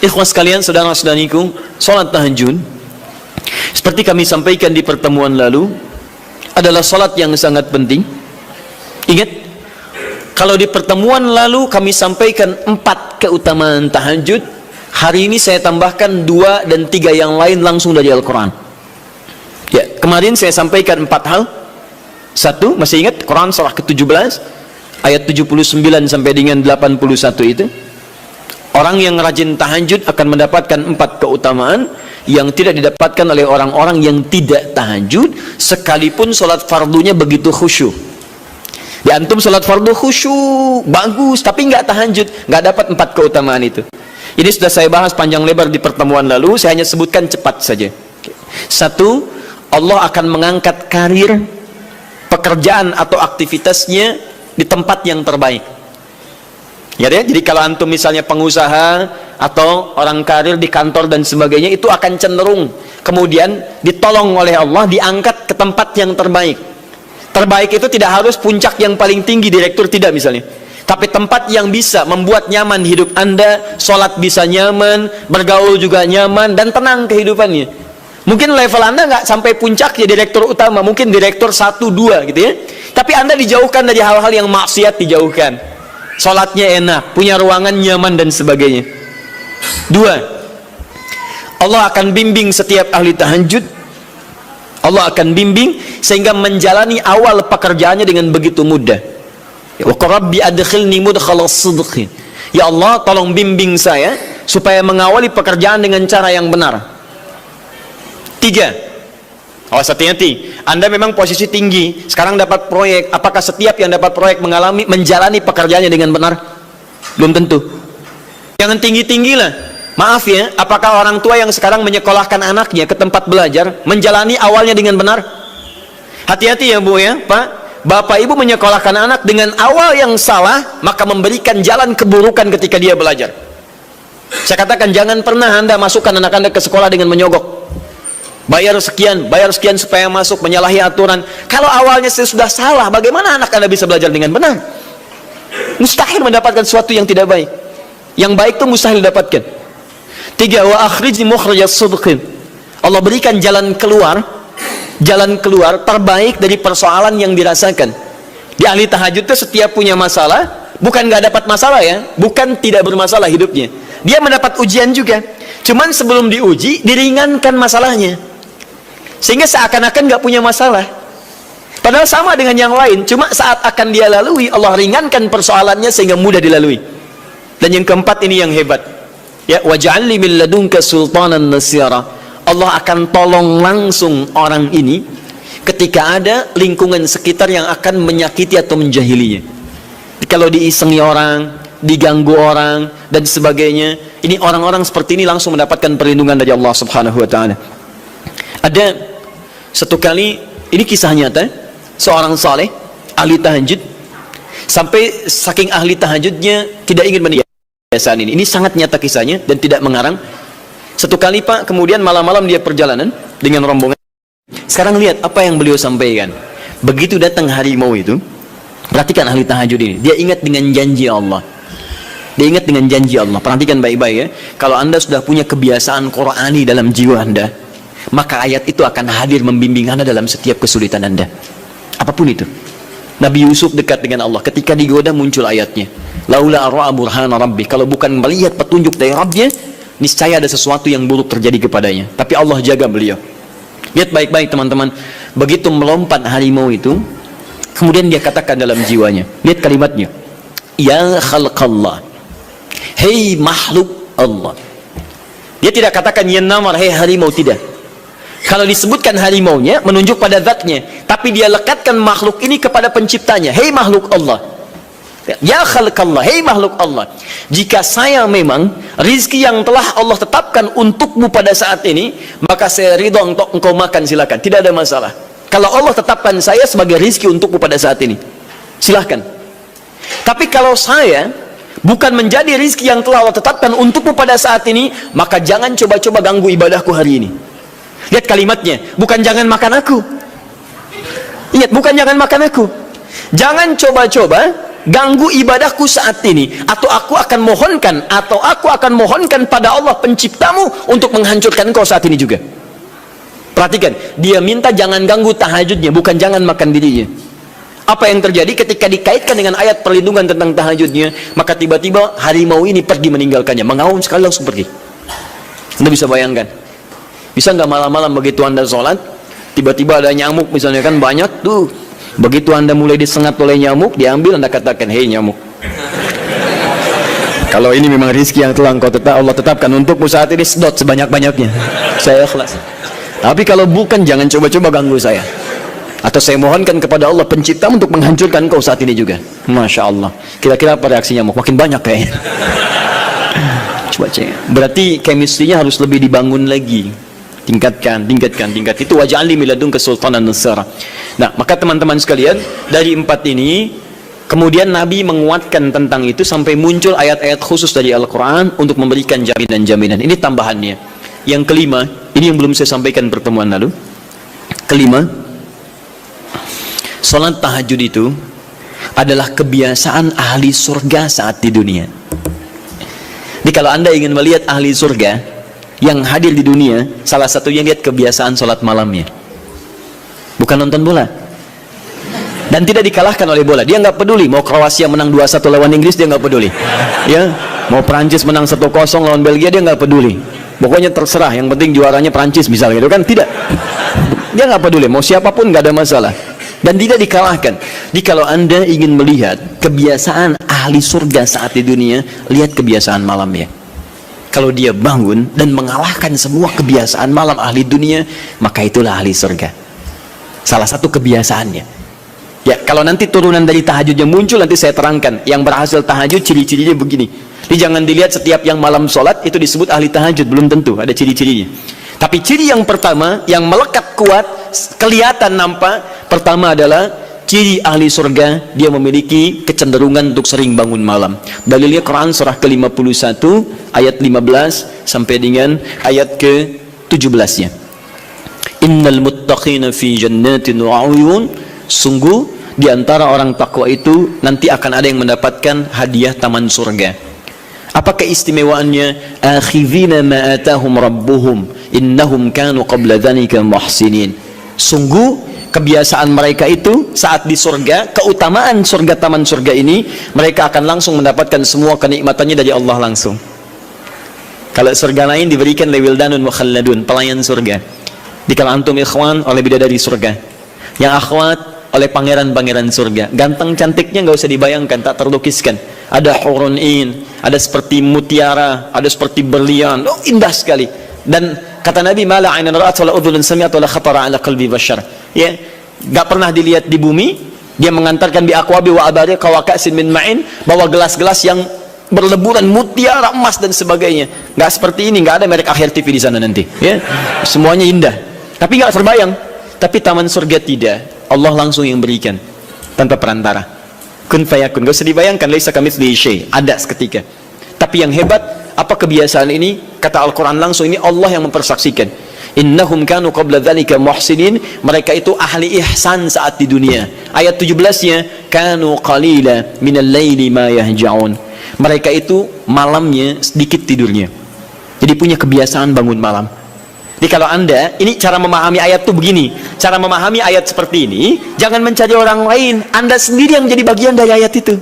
Ikhwas sekalian, saudara-saudariku, salat tahajud seperti kami sampaikan di pertemuan lalu adalah salat yang sangat penting. Ingat, kalau di pertemuan lalu kami sampaikan 4 keutamaan tahajud, hari ini saya tambahkan 2 dan 3 yang lain langsung dari Al-Quran. Ya, kemarin saya sampaikan 4 hal. 1, masih ingat Quran surah ke-17 ayat 79 sampai dengan 81 itu. Orang yang rajin tahajud akan mendapatkan 4 keutamaan yang tidak didapatkan oleh orang-orang yang tidak tahajud, sekalipun sholat fardunya begitu khusyuk. Di antum sholat fardu khusyuk, bagus, tapi nggak tahajud, nggak dapat 4 keutamaan itu. Ini sudah saya bahas panjang lebar di pertemuan lalu, saya hanya sebutkan cepat saja. 1, Allah akan mengangkat karir, pekerjaan atau aktivitasnya di tempat yang terbaik. Ya, jadi kalau antum misalnya pengusaha atau orang karir di kantor dan sebagainya, itu akan cenderung kemudian ditolong oleh Allah, diangkat ke tempat yang terbaik. Terbaik itu tidak harus puncak yang paling tinggi, direktur, tidak misalnya, tapi tempat yang bisa membuat nyaman hidup Anda, sholat bisa nyaman, bergaul juga nyaman, dan tenang kehidupannya. Mungkin level Anda nggak sampai puncak ya direktur utama, mungkin direktur 1, 2 gitu ya, tapi Anda dijauhkan dari hal-hal yang maksiat, dijauhkan. Sholatnya enak, punya ruangan nyaman dan sebagainya. 2, Allah akan bimbing setiap ahli tahajud. Allah akan bimbing sehingga menjalani awal pekerjaannya dengan begitu mudah. Wa rabbi adkhilni mudkhala sidqin. Ya Allah, tolong bimbing saya supaya mengawali pekerjaan dengan cara yang benar. 3, awas hati-hati, Anda memang posisi tinggi, sekarang dapat proyek, apakah setiap yang dapat proyek menjalani pekerjaannya dengan benar? Belum tentu. Jangan tinggi-tinggi lah. Maaf ya, apakah orang tua yang sekarang menyekolahkan anaknya ke tempat belajar menjalani awalnya dengan benar? Hati-hati ya Bu ya, Pak. Bapak Ibu menyekolahkan anak dengan awal yang salah, maka memberikan jalan keburukan ketika dia belajar. Saya katakan, jangan pernah Anda masukkan anak Anda ke sekolah dengan menyogok. Bayar sekian supaya masuk, menyalahi aturan. Kalau awalnya sudah salah, bagaimana anak Anda bisa belajar dengan benar? Mustahil mendapatkan sesuatu yang tidak baik. Yang baik itu mustahil dapatkan. 3, wa akhrij mukhrajas sidqin. Allah berikan jalan keluar terbaik dari persoalan yang dirasakan. Di ahli tahajud itu setiap punya masalah, bukan nggak dapat masalah ya, bukan tidak bermasalah hidupnya. Dia mendapat ujian juga. Cuman sebelum diuji, diringankan masalahnya. Sehingga seakan-akan nggak punya masalah. Padahal sama dengan yang lain, cuma saat akan dia lalui, Allah ringankan persoalannya sehingga mudah dilalui. Dan yang keempat ini yang hebat. Ya, waj'alni min ladunka sultanan nasira. Allah akan tolong langsung orang ini ketika ada lingkungan sekitar yang akan menyakiti atau menjahilinya. Kalau diisengi orang, diganggu orang dan sebagainya, ini orang-orang seperti ini langsung mendapatkan perlindungan dari Allah Subhanahu wa taala. Ada satu kali, ini kisah nyata, seorang saleh ahli tahajud, sampai saking ahli tahajudnya tidak ingin meninggalkan kebiasaan ini. Ini sangat nyata kisahnya dan tidak mengarang. Satu kali Pak, kemudian malam-malam dia perjalanan dengan rombongan. Sekarang lihat apa yang beliau sampaikan. Begitu datang harimau itu, perhatikan ahli tahajud ini, dia ingat dengan janji Allah. Dia ingat dengan janji Allah. Perhatikan baik-baik ya. Kalau Anda sudah punya kebiasaan Qur'ani dalam jiwa Anda, maka ayat itu akan hadir membimbing Anda dalam setiap kesulitan Anda. Apapun itu. Nabi Yusuf dekat dengan Allah. Ketika digoda muncul ayatnya. Laula ra'a burhana rabbi. Kalau bukan melihat petunjuk dari Rabbnya, niscaya ada sesuatu yang buruk terjadi kepadanya. Tapi Allah jaga beliau. Lihat baik-baik teman-teman. Begitu melompat harimau itu, kemudian dia katakan dalam jiwanya. Lihat kalimatnya. Ya khalqallah. Hei makhluk Allah. Dia tidak katakan ya namar, hei harimau, tidak. Kalau disebutkan harimaunya menunjuk pada zatnya, tapi dia lekatkan makhluk ini kepada penciptanya. Hei makhluk Allah. Ya khalqallah, hei makhluk Allah. Jika saya memang rizki yang telah Allah tetapkan untukmu pada saat ini, maka saya ridho untuk engkau makan, silakan, tidak ada masalah. Kalau Allah tetapkan saya sebagai rizki untukmu pada saat ini, silahkan. Tapi kalau saya bukan menjadi rizki yang telah Allah tetapkan untukmu pada saat ini, maka jangan coba-coba ganggu ibadahku hari ini. Lihat kalimatnya, bukan jangan makan aku. Ingat, bukan jangan makan aku. Jangan coba-coba ganggu ibadahku saat ini, atau aku akan mohonkan pada Allah penciptamu untuk menghancurkan engkau saat ini juga. Perhatikan, dia minta jangan ganggu tahajudnya, bukan jangan makan dirinya. Apa yang terjadi ketika dikaitkan dengan ayat perlindungan tentang tahajudnya, maka tiba-tiba harimau ini pergi meninggalkannya, mengaum sekali langsung pergi. Anda bisa bayangkan, bisa nggak malam-malam begitu Anda sholat, tiba-tiba ada nyamuk misalnya, kan banyak tuh, begitu Anda mulai disengat oleh nyamuk, diambil, Anda katakan, hei nyamuk, kalau ini memang rezeki yang telah Allah tetapkan untukmu saat ini, sedot sebanyak-banyaknya, saya ikhlas. Tapi kalau bukan, jangan coba-coba ganggu saya. Atau saya mohonkan kepada Allah pencipta untuk menghancurkan kau saat ini juga. Masya Allah. Kira-kira apa reaksi nyamuk? Makin banyak kayaknya. Coba cek. Berarti chemistry-nya harus lebih dibangun lagi. Tingkatkan. Itu waj'alni min ladunka sultanan nasara. Nah, maka teman-teman sekalian, dari 4 ini, kemudian Nabi menguatkan tentang itu sampai muncul ayat-ayat khusus dari Al-Quran untuk memberikan jaminan-jaminan. Ini tambahannya. Yang kelima, ini yang belum saya sampaikan pertemuan lalu. Kelima, sholat tahajud itu adalah kebiasaan ahli surga saat di dunia. Jadi kalau Anda ingin melihat ahli surga yang hadir di dunia, salah satunya lihat kebiasaan sholat malamnya. Bukan nonton bola. Dan tidak dikalahkan oleh bola. Dia nggak peduli mau Kroasia menang 2-1 lawan Inggris, dia nggak peduli. Ya, mau Prancis menang 1-0 lawan Belgia, dia nggak peduli. Pokoknya terserah, yang penting juaranya Prancis misalnya gitu kan. Tidak, dia nggak peduli mau siapapun, nggak ada masalah, dan tidak dikalahkan. Jadi kalau Anda ingin melihat kebiasaan ahli surga saat di dunia, lihat kebiasaan malamnya. Kalau dia bangun dan mengalahkan semua kebiasaan malam ahli dunia, maka itulah ahli surga. Salah satu kebiasaannya. Ya, kalau nanti turunan dari tahajud yang muncul, nanti saya terangkan. Yang berhasil tahajud ciri-cirinya begini. Jadi jangan dilihat setiap yang malam sholat itu disebut ahli tahajud, belum tentu, ada ciri-cirinya. Tapi ciri yang pertama, yang melekat kuat, kelihatan nampak, pertama adalah ciri ahli surga, dia memiliki kecenderungan untuk sering bangun malam. Dalilnya Quran surah ke-51 ayat 15 sampai dengan ayat ke-17-nya. Innal muttaqina fi jannatin wa 'uyun, sungguh di antara orang takwa itu nanti akan ada yang mendapatkan hadiah taman surga. Apa keistimewaannya? Akhidhina ma atahum rabbuhum innahum kanu qabla dzalika muhsinin. Sungguh kebiasaan mereka itu saat di surga, keutamaan surga, taman surga ini, mereka akan langsung mendapatkan semua kenikmatannya dari Allah langsung. Kalau surga lain diberikan lewildanun mukhalladun, pelayan surga. Di kalau antum ikhwan oleh bidadari surga, yang akhwat oleh pangeran-pangeran surga. Ganteng cantiknya nggak usah dibayangkan, tak terlukiskan. Ada hurun in, ada seperti mutiara, ada seperti berlian, oh indah sekali. Dan kata Nabi, mala ainan ra'at wala udhunun sami'at wala khatara ala qalbi bashar. Ya, enggak pernah dilihat di bumi. Dia mengantarkan bi aqwabi wa abariqa wa ka'sin min ma'in, bawa gelas-gelas yang berleburan mutiara, emas dan sebagainya. Enggak seperti ini, enggak ada merek Akhir TV di sana nanti, ya. Semuanya indah. Tapi enggak terbayang. Tapi taman surga tidak. Allah langsung yang berikan tanpa perantara. Kun fayakun, gak usah dibayangkan, laisa kamitslihi syai', ada seketika. Tapi yang hebat, apa kebiasaan ini? Kata Al-Quran langsung, ini Allah yang mempersaksikan. Innahum kanu qabla dzalika muhsinin, mereka itu ahli ihsan saat di dunia. Ayat 17-nya, kanu qalila minal laili ma yahja'un. Mereka itu malamnya sedikit tidurnya. Jadi punya kebiasaan bangun malam. Jadi kalau Anda, ini cara memahami ayat itu begini. Cara memahami ayat seperti ini, jangan mencari orang lain. Anda sendiri yang menjadi bagian dari ayat itu.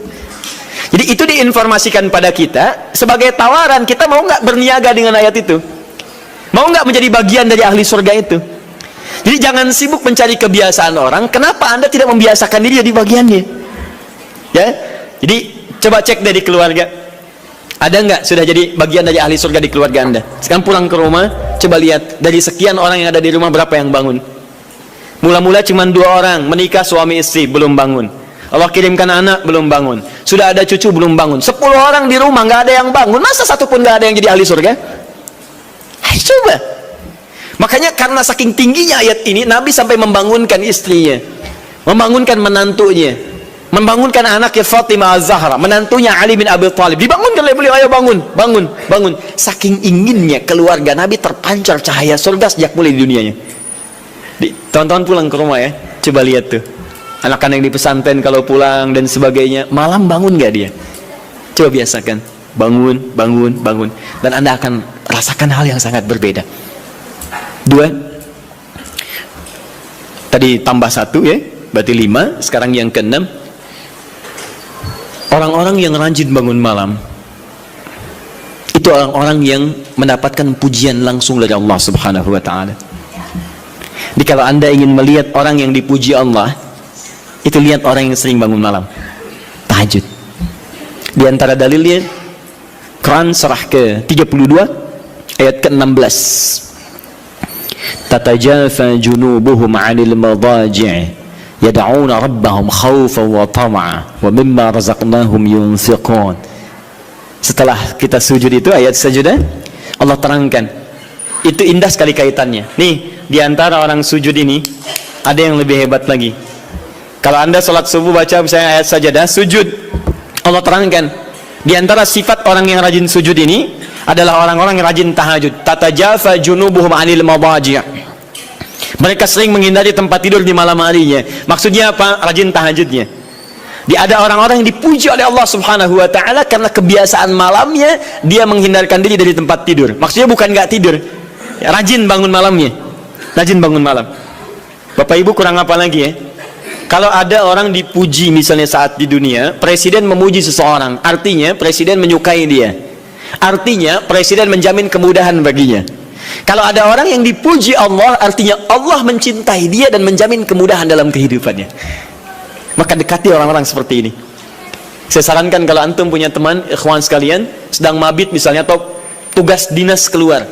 Jadi itu diinformasikan pada kita sebagai tawaran, kita mau nggak berniaga dengan ayat itu? Mau nggak menjadi bagian dari ahli surga itu? Jadi jangan sibuk mencari kebiasaan orang. Kenapa Anda tidak membiasakan diri jadi bagiannya? Ya, jadi coba cek dari keluarga. Ada nggak sudah jadi bagian dari ahli surga di keluarga Anda? Sekarang pulang ke rumah, coba lihat dari sekian orang yang ada di rumah berapa yang bangun. Mula-mula cuma 2 orang menikah suami istri belum bangun. Allah kirimkan anak belum bangun. Sudah ada cucu belum bangun. 10 orang di rumah nggak ada yang bangun. Masa satu pun nggak ada yang jadi ahli surga? Ayo coba. Makanya karena saking tingginya ayat ini, Nabi sampai membangunkan istrinya, membangunkan menantunya, membangunkan anaknya Fatimah Az-Zahra, menantunya Ali bin Abi Thalib, dibangunkan oleh beliau, ayo bangun, bangun, bangun. Saking inginnya keluarga Nabi terpancar cahaya surga sejak mulai di dunianya. Teman-teman pulang ke rumah ya, coba lihat tuh. Anak-anak yang di pesantren kalau pulang dan sebagainya, malam bangun nggak dia? Coba biasakan, bangun, bangun, bangun, dan Anda akan rasakan hal yang sangat berbeda. 2, tadi tambah 1 ya, berarti 5. Sekarang yang ke-6, orang-orang yang rajin bangun malam itu orang-orang yang mendapatkan pujian langsung dari Allah Subhanahu wa ta'ala. Jadi kalau Anda ingin melihat orang yang dipuji Allah, itu lihat orang yang sering bangun malam, tahajud. Di antara dalilnya Quran surah ke-32 ayat ke-16, tatajafa junubuhum 'anil madaji' yad'una rabbahum khawfan wa tam'a wa mimma razaqnahum yunfiqun. Setelah kita sujud itu, ayat sajadah Allah terangkan, itu indah sekali kaitannya. Nih, di antara orang sujud ini ada yang lebih hebat lagi. Kalau Anda sholat subuh baca misalnya ayat sajadah, sujud, Allah terangkan, di antara sifat orang yang rajin sujud ini adalah orang-orang yang rajin tahajud. Tatajafa junubuhum 'anil madaji'. Mereka sering menghindari tempat tidur di malam harinya. Maksudnya apa? Rajin tahajudnya. Ada orang-orang yang dipuji oleh Allah Subhanahu wa ta'ala karena kebiasaan malamnya dia menghindarkan diri dari tempat tidur. Maksudnya bukan nggak tidur, rajin bangun malamnya, rajin bangun malam. Bapak Ibu kurang apa lagi ya? Kalau ada orang dipuji misalnya saat di dunia, presiden memuji seseorang, artinya presiden menyukai dia, artinya presiden menjamin kemudahan baginya. Kalau ada orang yang dipuji Allah, artinya Allah mencintai dia dan menjamin kemudahan dalam kehidupannya. Maka dekati orang-orang seperti ini. Saya sarankan kalau antum punya teman, ikhwan sekalian, sedang mabit misalnya atau tugas dinas keluar,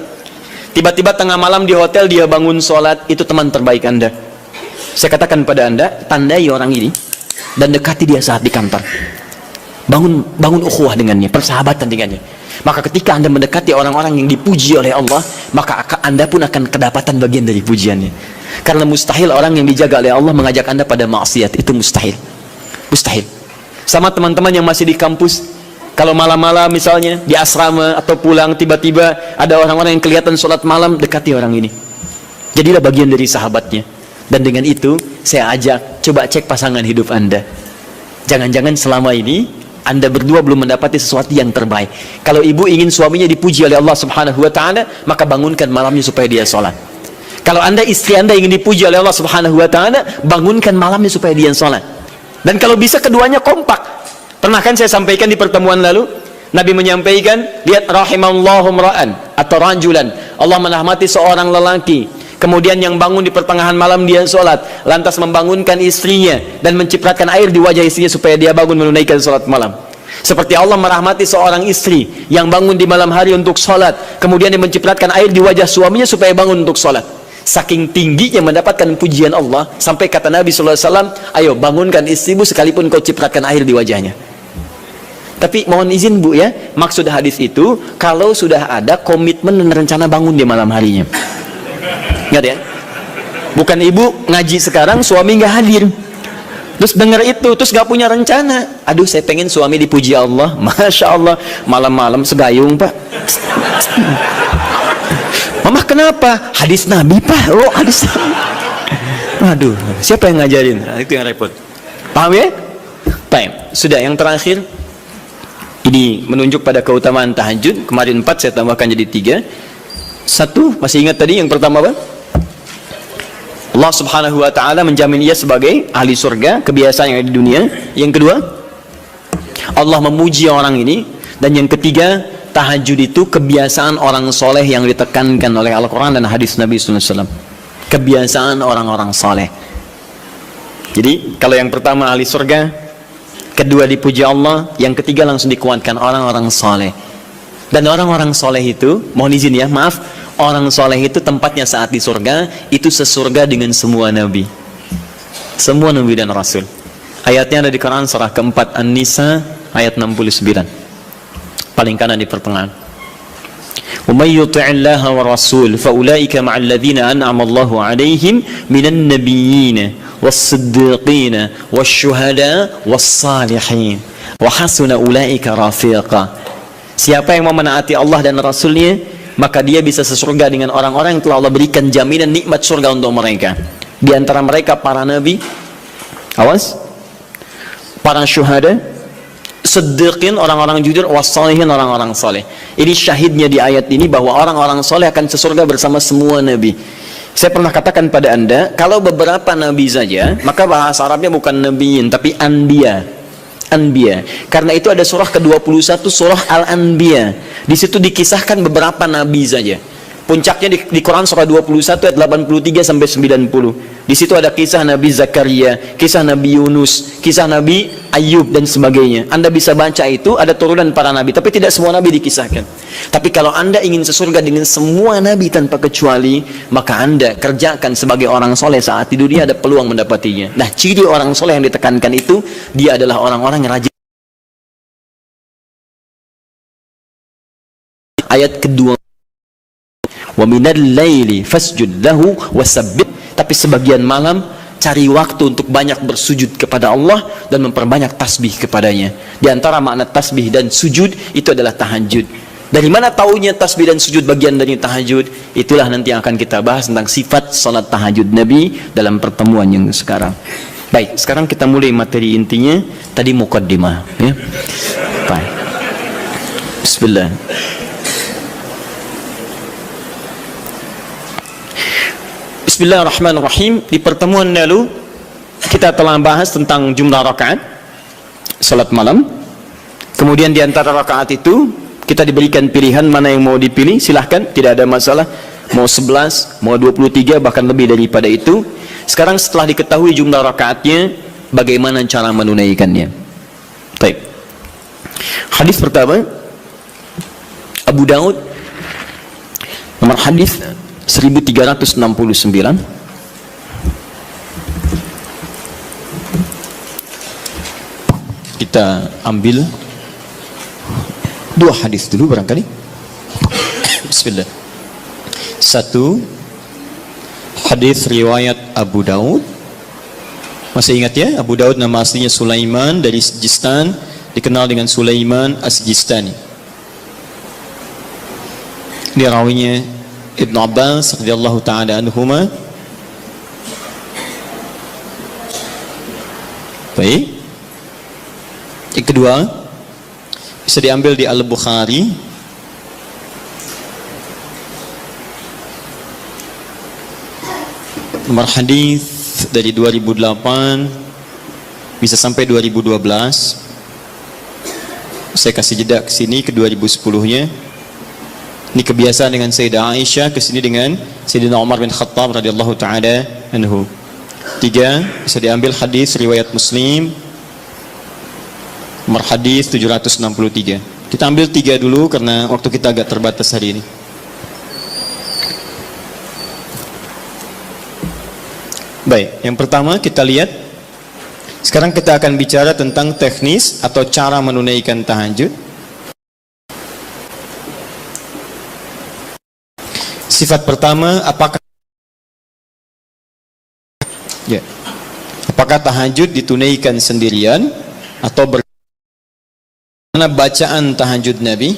tiba-tiba tengah malam di hotel dia bangun sholat, itu teman terbaik Anda. Saya katakan pada Anda, tandai orang ini dan dekati dia saat di kantor. Bangun ukhuwah dengannya, persahabatan dengannya. Maka ketika Anda mendekati orang-orang yang dipuji oleh Allah, maka Anda pun akan kedapatan bagian dari pujiannya. Karena mustahil orang yang dijaga oleh Allah mengajak Anda pada maksiat, itu mustahil. Mustahil. Sama teman-teman yang masih di kampus, kalau malam-malam misalnya di asrama atau pulang, tiba-tiba ada orang-orang yang kelihatan sholat malam, dekati orang ini. Jadilah bagian dari sahabatnya. Dan dengan itu saya ajak, coba cek pasangan hidup Anda. Jangan-jangan selama ini Anda berdua belum mendapati sesuatu yang terbaik. Kalau ibu ingin suaminya dipuji oleh Allah Subhanahu wa ta'ala, maka bangunkan malamnya supaya dia sholat. Kalau Anda, istri Anda ingin dipuji oleh Allah Subhanahu wa ta'ala, bangunkan malamnya supaya dia sholat. Dan kalau bisa keduanya kompak. Pernah kan saya sampaikan di pertemuan lalu, Nabi menyampaikan, lihat rahimallahu ra'an atau rajulan, Allah merahmati seorang lelaki, kemudian yang bangun di pertengahan malam dia sholat, lantas membangunkan istrinya dan mencipratan air di wajah istrinya supaya dia bangun menunaikan sholat malam. Seperti Allah merahmati seorang istri yang bangun di malam hari untuk sholat, kemudian dia mencipratan air di wajah suaminya supaya bangun untuk sholat. Saking tingginya mendapatkan pujian Allah, sampai kata Nabi SAW, ayo bangunkan istrimu sekalipun kau cipratkan air di wajahnya. Tapi mohon izin Bu ya, maksud hadis itu kalau sudah ada komitmen dan rencana bangun di malam harinya. Ingat ya, bukan ibu ngaji sekarang suami nggak hadir, terus dengar itu terus nggak punya rencana. Aduh saya pengen suami dipuji Allah, masya Allah, malam-malam segayung Pak. Mama kenapa? Hadis Nabi Pak. Oh hadis Nabi. Aduh siapa yang ngajarin? Nah, itu yang repot. Paham ya? Baik, sudah yang terakhir. Ini menunjuk pada keutamaan tahajud. Kemarin 4, saya tambahkan jadi 3. 1, masih ingat tadi yang pertama apa? Allah Subhanahu wa ta'ala menjamin ia sebagai ahli surga, kebiasaan yang ada di dunia. Yang kedua, Allah memuji orang ini. Dan yang ketiga, tahajud itu kebiasaan orang soleh yang ditekankan oleh Al-Quran dan hadis Nabi SAW. Kebiasaan orang-orang soleh. Jadi kalau yang pertama ahli surga, kedua dipuji Allah, yang ketiga langsung dikuatkan orang-orang soleh. Dan orang-orang soleh itu, mohon izin ya, maaf, orang soleh itu tempatnya saat di surga itu sesurga dengan semua nabi, semua nabi dan rasul. Ayatnya ada di Quran surah keempat An-Nisa ayat 69, paling kanan di pertengahan. Wa may yuti'illaha wa rasul fa ulaika ma'al ladzina an'ama Allahu 'alaihim minan nabiyyin was-siddiqin wasyuhada was-salihin wa hasuna ulaika rafiqa. Siapa yang mau menaati Allah dan Rasulnya, maka dia bisa sesurga dengan orang-orang yang telah Allah berikan jaminan nikmat surga untuk mereka. Di antara mereka para nabi, Awas. Para syuhada, siddiqin, orang-orang jujur, wassalihin, orang-orang saleh. Ini syahidnya di ayat ini bahwa orang-orang saleh akan sesurga bersama semua nabi. Saya pernah katakan pada Anda, kalau beberapa nabi saja, maka bahasa Arabnya bukan nabiyin tapi anbiya. Anbiya. Karena itu ada surah ke-21, surah Al-Anbiya. Di situ dikisahkan beberapa nabi saja. Puncaknya di Quran surah 21 ayat 83 sampai 90. Di situ ada kisah Nabi Zakaria, kisah Nabi Yunus, kisah Nabi Ayub dan sebagainya. Anda bisa baca itu, ada turunan para nabi, tapi tidak semua nabi dikisahkan. Tapi kalau Anda ingin sesurga dengan semua nabi tanpa kecuali, maka Anda kerjakan sebagai orang soleh saat di dunia, ada peluang mendapatinya. Nah, ciri orang soleh yang ditekankan itu, dia adalah orang-orang yang rajin. Ayat kedua, wa minal laili fasjud lahu wasabbih. Tapi sebagian malam cari waktu untuk banyak bersujud kepada Allah dan memperbanyak tasbih kepadanya. Di antara makna tasbih dan sujud itu adalah tahajud. Dari mana taunya tasbih dan sujud bagian dari tahajud? Itulah nanti yang akan kita bahas tentang sifat salat tahajud Nabi dalam pertemuan yang sekarang. Baik, sekarang kita mulai materi intinya. Tadi muqaddimah, ya. Baik. Bismillah. Bismillahirrahmanirrahim. Di pertemuan lalu kita telah bahas tentang jumlah rakaat salat malam. Kemudian di antara rakaat itu kita diberikan pilihan mana yang mau dipilih, silahkan, tidak ada masalah. Mau 11, mau 23, bahkan lebih daripada itu. Sekarang setelah diketahui jumlah rakaatnya, bagaimana cara menunaikannya? Baik. Hadis pertama, Abu Daud, nomor hadis 1369. Kita ambil dua hadis dulu barangkali. Bismillah. Satu, hadis riwayat Abu Daud. Masih ingat ya, Abu Daud nama aslinya Sulaiman dari Sijistan, dikenal dengan Sulaiman As-Sijistani. Dia rawinya Ibn Abbas radhiyallahu ta'ala anhuma. Baik. Yang kedua bisa diambil di Al-Bukhari. Nomor hadis dari 2008 bisa sampai 2012. Saya kasih jeda ke sini ke 2010-nya. Ini kebiasaan dengan Sayyidah Aisyah, kesini dengan Sayyidina Umar bin Khattab radhiyallahu ta'ala anhu. Tiga, bisa diambil hadis riwayat Muslim, nomor hadis 763. Kita ambil tiga dulu karena waktu kita agak terbatas hari ini. Baik, yang pertama kita lihat. Sekarang kita akan bicara tentang teknis atau cara menunaikan tahajud. Sifat pertama, apakah tahajud ditunaikan sendirian atau bagaimana bacaan tahajud Nabi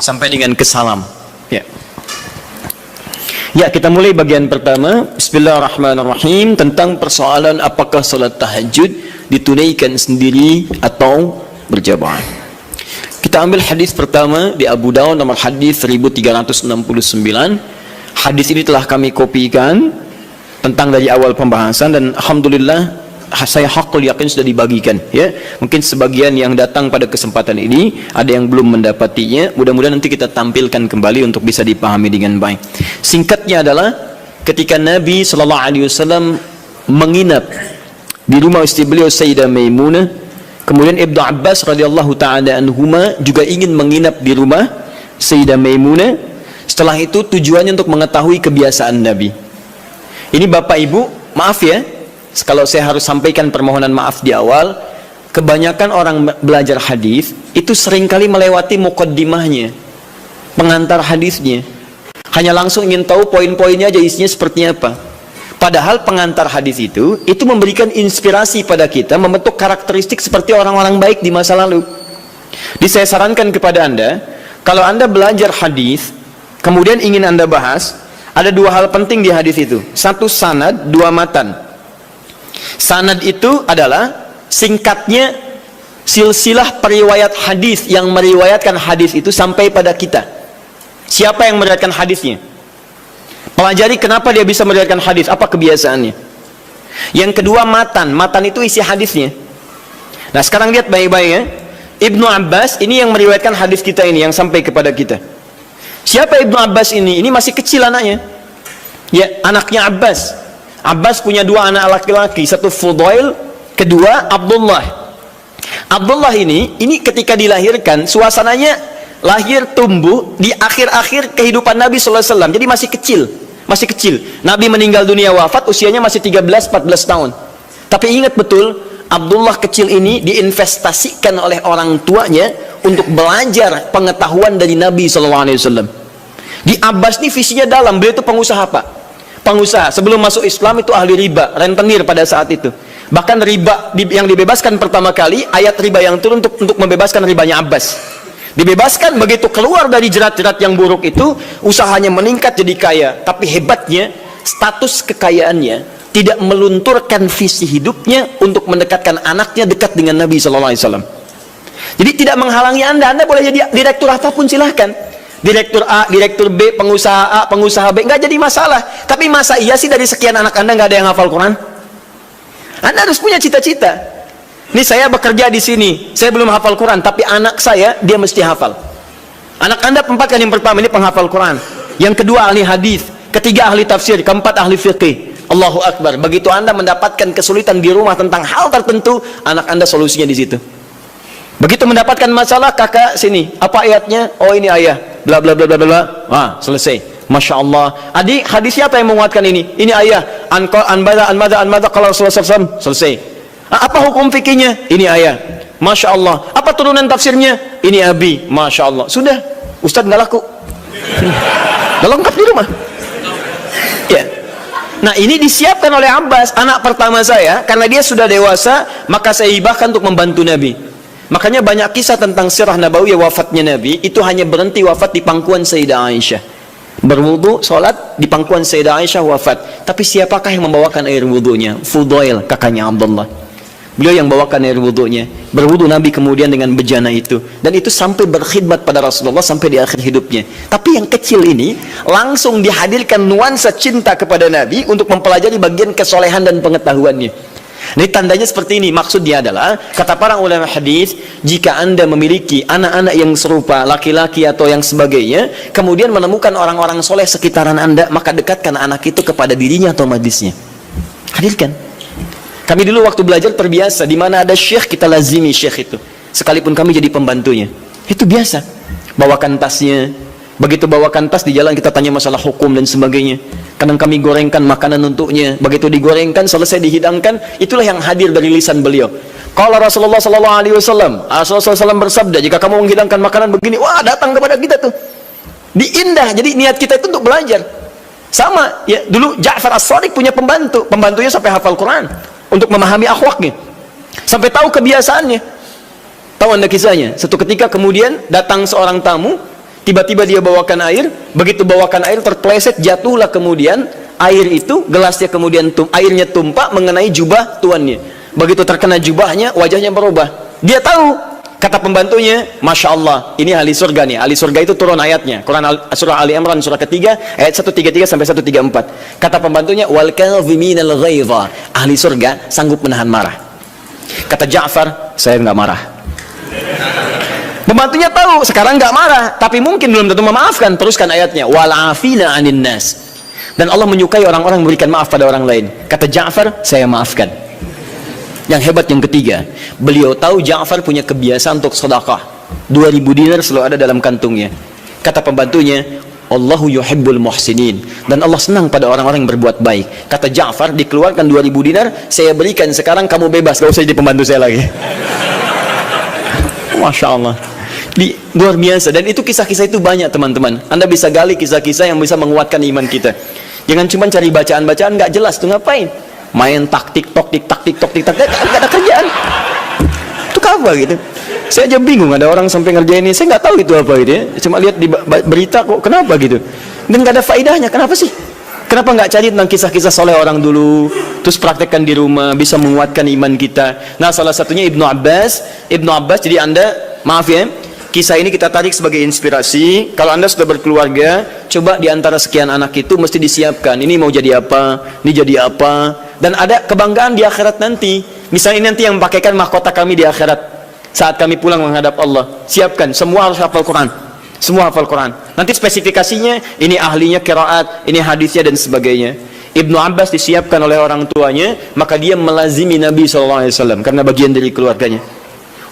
sampai dengan ke salam. Ya, kita mulai bagian pertama. Bismillahirrahmanirrahim, tentang persoalan apakah salat tahajud ditunaikan sendiri atau berjamaah. Kita ambil hadis pertama di Abu Daud nomor hadis 1369. Hadis ini telah kami kopikan tentang dari awal pembahasan dan alhamdulillah saya hakul yakin sudah dibagikan, ya. Mungkin sebagian yang datang pada kesempatan ini ada yang belum mendapatinya. Mudah-mudahan nanti kita tampilkan kembali untuk bisa dipahami dengan baik. Singkatnya adalah ketika Nabi sallallahu alaihi wasallam menginap di rumah istri beliau Sayyidah Maimunah, kemudian Ibnu Abbas radhiyallahu ta'ala anhuma juga ingin menginap di rumah Sayyidah Maimunah. Setelah itu tujuannya untuk mengetahui kebiasaan Nabi. Ini Bapak Ibu, maaf ya, kalau saya harus sampaikan permohonan maaf di awal. Kebanyakan orang belajar hadis itu seringkali melewati muqaddimahnya, pengantar hadisnya. Hanya langsung ingin tahu poin-poinnya aja, isinya seperti apa. Padahal pengantar hadis itu memberikan inspirasi pada kita membentuk karakteristik seperti orang-orang baik di masa lalu. Jadi saya sarankan kepada Anda, kalau Anda belajar hadis, kemudian ingin Anda bahas, ada dua hal penting di hadis itu. Satu sanad, dua matan. Sanad itu adalah singkatnya silsilah periwayat hadis yang meriwayatkan hadis itu sampai pada kita. Siapa yang meriwayatkan hadisnya? Pelajari kenapa dia bisa meriwayatkan hadis, apa kebiasaannya. Yang kedua, matan. Matan itu isi hadisnya. Nah, sekarang lihat baik-baik ya. Ibnu Abbas ini yang meriwayatkan hadis kita ini, yang sampai kepada kita. Siapa Ibnu Abbas ini? Ini masih kecil anaknya. Ya, anaknya Abbas. Abbas punya dua anak laki-laki, satu Fudail, kedua Abdullah. Abdullah ini ketika dilahirkan, suasananya lahir tumbuh di akhir-akhir kehidupan Nabi SAW. Jadi masih kecil. Nabi meninggal dunia wafat, usianya masih 13-14 tahun. Tapi ingat betul, Abdullah kecil ini diinvestasikan oleh orang tuanya untuk belajar pengetahuan dari Nabi SAW. Di Abbas ini visinya dalam, beliau itu pengusaha Pak. Pengusaha, sebelum masuk Islam itu ahli riba, rentenir pada saat itu. Bahkan riba yang dibebaskan pertama kali, ayat riba yang turun untuk membebaskan ribanya Abbas. Dibebaskan, begitu keluar dari jerat-jerat yang buruk itu, usahanya meningkat jadi kaya. Tapi hebatnya, status kekayaannya tidak melunturkan visi hidupnya untuk mendekatkan anaknya dekat dengan Nabi SAW. Jadi tidak menghalangi Anda boleh jadi direktur apapun silahkan. Direktur A, direktur B, pengusaha A, pengusaha B, nggak jadi masalah. Tapi masa iya sih dari sekian anak Anda nggak ada yang hafal Quran? Anda harus punya cita-cita. Ini saya bekerja di sini, saya belum hafal Quran, tapi anak saya dia mesti hafal. Anak Anda empatkan, yang pertama ini penghafal Quran, yang kedua ahli hadis, ketiga ahli tafsir, keempat ahli fiqih. Allahu Akbar. Begitu Anda mendapatkan kesulitan di rumah tentang hal tertentu, anak Anda solusinya di situ. Begitu mendapatkan masalah, kakak sini, apa ayatnya? Oh ini ayah, bla bla bla bla bla. Wah, selesai. Masya Allah. Adik, hadis siapa yang menguatkan ini? Ini ayah. Anmada kalau selesai. Selesai. Apa hukum fikihnya? Ini ayah. Masya Allah. Apa turunan tafsirnya? Ini abi. Masya Allah. Sudah. Ustadz nggak laku. Nggak lengkap di rumah. Ya. Nah, ini disiapkan oleh Abbas, anak pertama saya. Karena dia sudah dewasa, maka saya hibahkan untuk membantu Nabi. Makanya banyak kisah tentang sirah Nabawiyah wafatnya Nabi, itu hanya berhenti wafat di pangkuan Sayyidah Aisyah. Berwudu, sholat, di pangkuan Sayyidah Aisyah wafat. Tapi siapakah yang membawakan air wudunya? Fudail, kakaknya Abdullah. Beliau yang bawakan air wudunya. Berwudu Nabi kemudian dengan bejana itu. Dan itu sampai berkhidmat pada Rasulullah sampai di akhir hidupnya. Tapi yang kecil ini langsung dihadirkan nuansa cinta kepada Nabi untuk mempelajari bagian kesolehan dan pengetahuannya. Ini tandanya seperti ini. Maksudnya adalah, kata para ulama hadis, jika Anda memiliki anak-anak yang serupa, laki-laki atau yang sebagainya, kemudian menemukan orang-orang soleh sekitaran Anda, maka dekatkan anak itu kepada dirinya atau majlisnya. Hadirkan. Kami dulu waktu belajar terbiasa, di mana ada syekh, kita lazimi syekh itu. Sekalipun kami jadi pembantunya. Itu biasa. Bawakan tasnya. Begitu bawakan tas, di jalan kita tanya masalah hukum dan sebagainya. Kadang kami gorengkan makanan untuknya. Begitu digorengkan, selesai dihidangkan, itulah yang hadir dari lisan beliau. Kalau Rasulullah SAW bersabda, jika kamu menghidangkan makanan begini, wah datang kepada kita tuh. Diindah, jadi niat kita itu untuk belajar. Sama, ya dulu Ja'far As-Shadiq punya pembantu. Pembantunya sampai hafal Quran. Untuk memahami akhlaknya. Sampai tahu kebiasaannya. Tahu Anda kisahnya? Satu ketika kemudian datang seorang tamu, tiba-tiba dia bawakan air, begitu bawakan air terpleset, jatuhlah kemudian air itu, gelasnya kemudian airnya tumpah mengenai jubah tuannya. Begitu terkena jubahnya, wajahnya berubah. Dia tahu, kata pembantunya, Masya Allah, ini ahli surga nih. Ahli surga itu turun ayatnya. Quran surah Ali Imran surah ketiga, ayat 133 sampai 134. Kata pembantunya, wal kadhiminal ghaidha. Ahli surga sanggup menahan marah. Kata Ja'far, saya nggak marah. Pembantunya tahu, sekarang nggak marah, tapi mungkin belum tentu memaafkan. Teruskan ayatnya, wal'afina 'anin nas. Dan Allah menyukai orang-orang memberikan maaf pada orang lain. Kata Ja'far, saya maafkan. Yang hebat yang ketiga, beliau tahu Ja'far punya kebiasaan untuk sedekah. 2000 dinar selalu ada dalam kantungnya. Kata pembantunya, Allahu yuhibbul muhsinin. Dan Allah senang pada orang-orang yang berbuat baik. Kata Ja'far, dikeluarkan 2000 dinar, saya berikan, sekarang kamu bebas, gak usah jadi pembantu saya lagi. Masya Allah. Luar biasa. Dan itu kisah-kisah itu banyak teman-teman. Anda bisa gali kisah-kisah yang bisa menguatkan iman kita. Jangan cuma cari bacaan-bacaan nggak jelas tuh, ngapain? Main tik-tok, nggak ada kerjaan. Itu apa gitu? Saya aja bingung, ada orang sampai ngerjain ini, saya nggak tahu itu apa gitu ya. Cuma lihat di berita kok, kenapa gitu? Dan nggak ada faedahnya, kenapa sih? Kenapa nggak cari tentang kisah-kisah soleh orang dulu? terus praktekkan di rumah, bisa menguatkan iman kita. Nah, salah satunya Ibnu Abbas. Jadi Anda, maaf ya, kisah ini kita tarik sebagai inspirasi. Kalau Anda sudah berkeluarga, coba di antara sekian anak itu mesti disiapkan, ini mau jadi apa, ini jadi apa, dan ada kebanggaan di akhirat nanti. Misalnya ini nanti yang pakaikan mahkota kami di akhirat saat kami pulang menghadap Allah. Siapkan, semua harus hafal Quran. Semua hafal Quran. Nanti spesifikasinya, ini ahlinya qiraat, ini hadisnya dan sebagainya. Ibnu Abbas disiapkan oleh orang tuanya, maka dia melazimi Nabi SAW karena bagian dari keluarganya.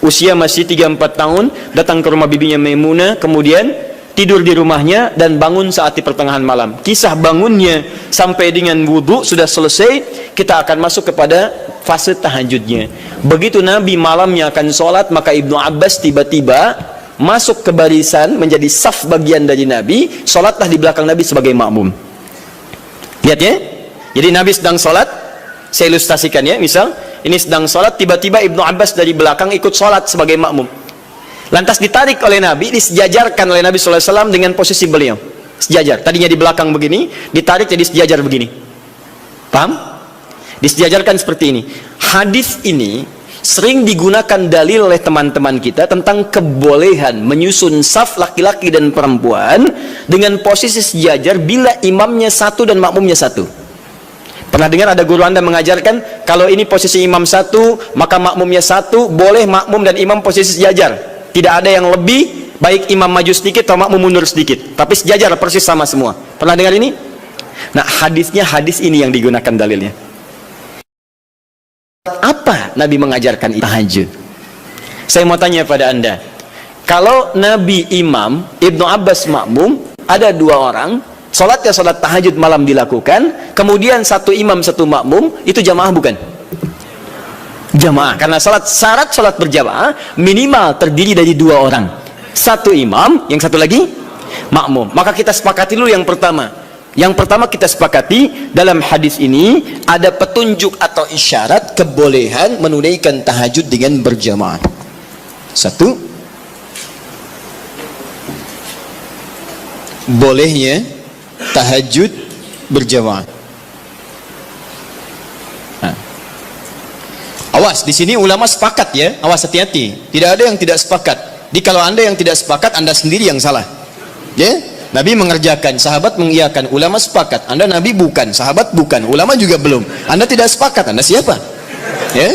Usia masih 3-4 tahun, datang ke rumah bibinya Maimunah, kemudian tidur di rumahnya dan bangun saat di pertengahan malam. Kisah bangunnya sampai dengan wudhu sudah selesai, kita akan masuk kepada fase tahajudnya. Begitu Nabi malamnya akan sholat, maka Ibnu Abbas tiba-tiba masuk ke barisan, menjadi saf bagian dari Nabi, sholatlah di belakang Nabi sebagai makmum. Lihat ya, jadi Nabi sedang sholat, saya ilustrasikan ya, misal ini sedang sholat, tiba-tiba Ibnu Abbas dari belakang ikut sholat sebagai makmum. Lantas ditarik oleh Nabi, disejajarkan oleh Nabi SAW dengan posisi beliau. Sejajar, tadinya di belakang begini, ditarik jadi sejajar begini. Paham? Disejajarkan seperti ini. Hadis ini sering digunakan dalil oleh teman-teman kita tentang kebolehan menyusun saf laki-laki dan perempuan dengan posisi sejajar bila imamnya satu dan makmumnya satu. Pernah dengar ada guru Anda mengajarkan, kalau ini posisi imam satu, maka makmumnya satu, boleh makmum dan imam posisi sejajar. Tidak ada yang lebih, baik imam maju sedikit atau makmum mundur sedikit. Tapi sejajar, persis sama semua. Pernah dengar ini? Nah, hadisnya hadis ini yang digunakan dalilnya. Apa Nabi mengajarkan tahajud? Saya mau tanya pada Anda. Kalau Nabi imam, Ibnu Abbas makmum, ada dua orang, sholatnya sholat tahajud malam dilakukan, kemudian satu imam satu makmum, itu jamaah bukan? Jamaah, karena syarat sholat berjamaah minimal terdiri dari dua orang, satu imam, yang satu lagi makmum. Maka kita sepakati dulu yang pertama. Yang pertama kita sepakati, dalam hadis ini ada petunjuk atau isyarat kebolehan menunaikan tahajud dengan berjamaah. Satu, bolehnya tahajud berjamaah. Nah, awas, di sini ulama sepakat ya, awas hati-hati. Tidak ada yang tidak sepakat. Jadi kalau Anda yang tidak sepakat, Anda sendiri yang salah. Ya, Nabi mengerjakan, sahabat mengiyakan, ulama sepakat. Anda Nabi bukan, sahabat bukan, ulama juga belum. Anda tidak sepakat, Anda siapa? Ya,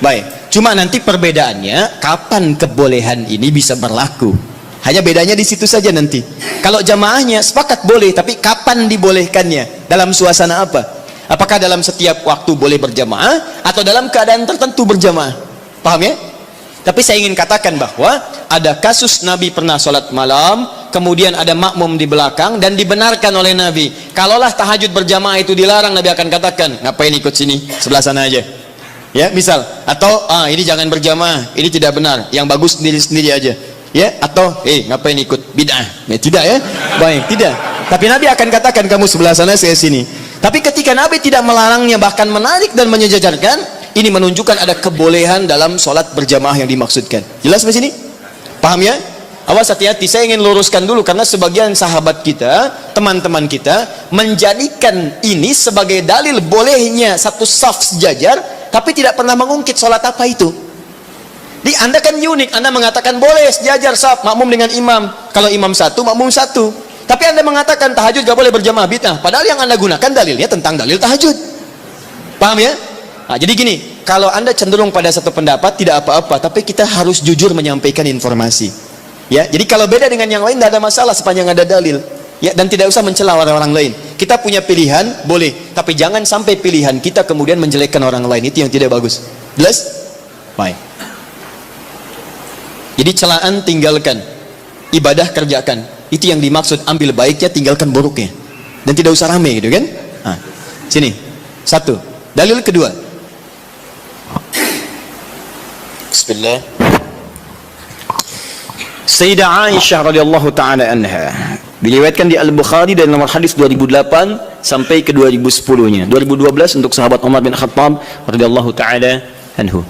baik. Cuma nanti perbedaannya, kapan kebolehan ini bisa berlaku? Hanya bedanya di situ saja nanti. Kalau jamaahnya sepakat boleh, tapi kapan dibolehkannya? Dalam suasana apa? Apakah dalam setiap waktu boleh berjamaah atau dalam keadaan tertentu berjamaah? Paham ya? Tapi saya ingin katakan bahwa ada kasus Nabi pernah sholat malam, kemudian ada makmum di belakang dan dibenarkan oleh Nabi. Kalaulah tahajud berjamaah itu dilarang, Nabi akan katakan, ngapain ikut sini, sebelah sana aja. Ya, misal, atau ini jangan berjamaah, ini tidak benar, yang bagus sendiri-sendiri aja. Ya, atau ngapain ikut bid'ah? Ya, tidak ya, baik, tidak. Tapi Nabi akan katakan, kamu sebelah sana, saya sini. Tapi ketika Nabi tidak melarangnya, bahkan menarik dan menyejajarkan, ini menunjukkan ada kebolehan dalam sholat berjamaah yang dimaksudkan. Jelas di sini? Paham ya? Awas hati-hati, saya ingin luruskan dulu karena sebagian sahabat kita, teman-teman kita menjadikan ini sebagai dalil bolehnya satu saf sejajar, tapi tidak pernah mengungkit sholat apa itu. Di Anda kan unik, Anda mengatakan boleh sejajar saf, makmum dengan imam. Kalau imam satu, makmum satu. Tapi Anda mengatakan tahajud gak boleh berjamaah, bid'ah. Padahal yang Anda gunakan dalilnya tentang dalil tahajud. Paham ya? Nah, jadi gini, kalau Anda cenderung pada satu pendapat tidak apa-apa, tapi kita harus jujur menyampaikan informasi. Ya, jadi kalau beda dengan yang lain tidak ada masalah sepanjang ada dalil. Ya, dan tidak usah mencela orang-orang lain. Kita punya pilihan, boleh, tapi jangan sampai pilihan kita kemudian menjelekkan orang lain, itu yang tidak bagus. Jelas? Baik. Jadi celaan tinggalkan, ibadah kerjakan. Itu yang dimaksud, ambil baiknya, tinggalkan buruknya. Dan tidak usah rame gitu kan? Nah, sini. Satu. Dalil kedua. Bismillah. Sayyidah Aisyah radhiyallahu taala anha diriwayatkan di Al-Bukhari dari nomor hadis 2008 sampai ke 2010-nya. 2012 untuk sahabat Umar bin Khattab radhiyallahu taala anhu.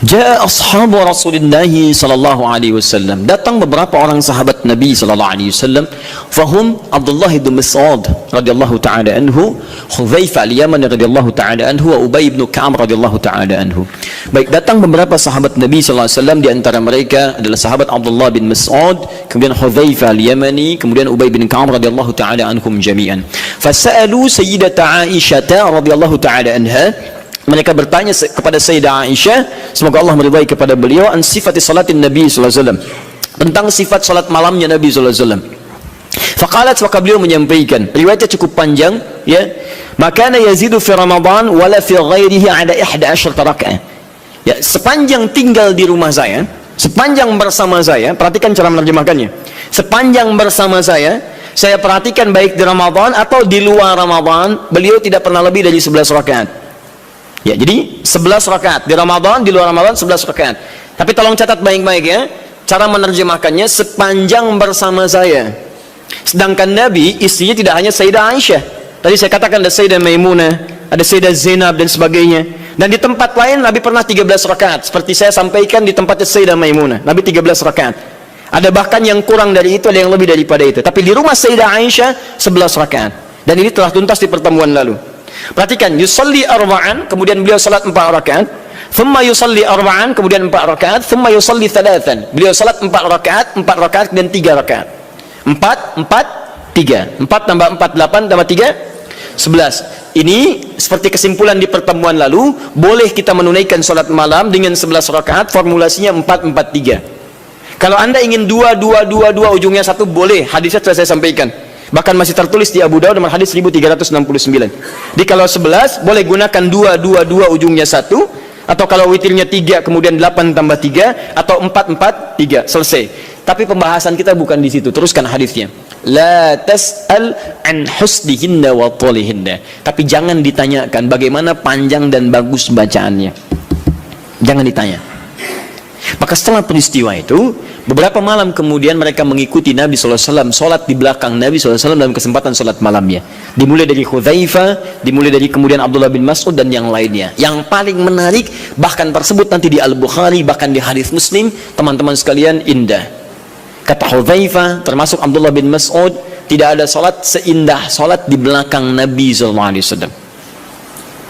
Ja'a ashabu Rasulullah sallallahu alaihi wasallam. Datang beberapa orang sahabat Nabi sallallahu alaihi wasallam. Fahum Abdullah bin Mas'ud radhiyallahu taala anhu, Hudzaifah al-Yamani radhiyallahu taala anhu, wa Ubay bin Ka'ab radhiyallahu taala anhu. Baik, datang beberapa sahabat Nabi sallallahu alaihi wasallam, di antara mereka adalah sahabat Abdullah bin Mas'ud, kemudian Hudzaifah al-Yamani, kemudian Ubay bin Ka'ab radhiyallahu taala anhum jami'an. Fasa'alu Sayyidata Aisyah radhiyallahu taala anha. Mereka bertanya kepada Sayyidah Aisyah, semoga Allah meridai kepada beliau, an sifati salatin Nabi sallallahu alaihi wasallam, tentang sifat salat malamnya Nabi sallallahu alaihi wasallam. Faqalat, maka beliau menyampaikan, riwayatnya cukup panjang ya, maka yazidu fi Ramadan wala fi ghairihi ada 11 rakaat. Ya, sepanjang tinggal di rumah saya, sepanjang bersama saya, perhatikan cara menerjemahkannya. Sepanjang bersama saya perhatikan baik di Ramadan atau di luar Ramadan, beliau tidak pernah lebih dari 11 rakaat. Ya, jadi 11 rakaat di Ramadan, di luar Ramadan 11 rakaat. Tapi tolong catat baik-baik ya, cara menerjemahkannya sepanjang bersama saya. Sedangkan Nabi, istrinya tidak hanya Sayyidah Aisyah. Tadi saya katakan ada Sayyidah Maimunah, ada Sayyidah Zainab dan sebagainya. Dan di tempat lain Nabi pernah 13 rakaat. Seperti saya sampaikan di tempatnya Sayyidah Maimunah, Nabi 13 rakaat. Ada bahkan yang kurang dari itu, ada yang lebih daripada itu. Tapi di rumah Sayyidah Aisyah 11 rakaat. Dan ini telah tuntas di pertemuan lalu. Perhatikan, yusalli arba'an, kemudian beliau salat 4 rakaat, thumma yusalli arba'an, kemudian 4 rakaat, thumma yusalli thalathan, beliau salat 4 rakaat dan 3 rakaat. 4 3 tambah 4 8 tambah 3 11. Ini seperti kesimpulan di pertemuan lalu, boleh kita menunaikan salat malam dengan 11 rakaat, formulasinya 4 4 3. Kalau Anda ingin 2 2 2 2 ujungnya 1, boleh, hadisnya sudah saya sampaikan. Bahkan masih tertulis di Abu Dawud nomor hadis 1369. Jadi kalau 11 boleh gunakan 2 2 2 ujungnya 1, atau kalau witirnya 3 kemudian 8 tambah 3, atau 4 4 3, selesai. Tapi pembahasan kita bukan di situ. Teruskan hadisnya. La tas'al an husnihinna wa talihinna. Tapi jangan ditanyakan bagaimana panjang dan bagus bacaannya. Jangan ditanya. Maka setelah peristiwa itu, beberapa malam kemudian mereka mengikuti Nabi SAW, sholat di belakang Nabi SAW dalam kesempatan sholat malamnya. Dimulai dari Hudzaifah, dimulai dari kemudian Abdullah bin Mas'ud dan yang lainnya. Yang paling menarik, bahkan tersebut nanti di Al-Bukhari, bahkan di hadis Muslim, teman-teman sekalian, indah. Kata Hudzaifah, termasuk Abdullah bin Mas'ud, tidak ada sholat seindah sholat di belakang Nabi SAW.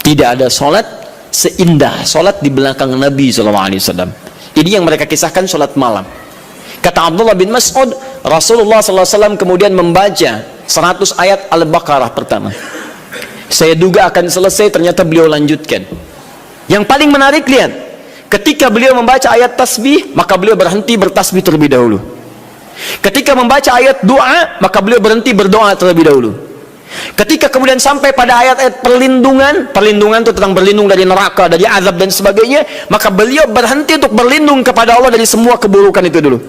Tidak ada sholat seindah sholat di belakang Nabi SAW. Ini yang mereka kisahkan sholat malam. Kata Abdullah bin Mas'ud, Rasulullah SAW kemudian membaca 100 ayat Al-Baqarah pertama. Saya duga akan selesai, ternyata beliau lanjutkan. Yang paling menarik, lihat, ketika beliau membaca ayat tasbih, maka beliau berhenti bertasbih terlebih dahulu. Ketika membaca ayat doa, maka beliau berhenti berdoa terlebih dahulu. Ketika kemudian sampai pada ayat-ayat perlindungan itu tentang berlindung dari neraka, dari azab dan sebagainya, maka beliau berhenti untuk berlindung kepada Allah dari semua keburukan itu dulu.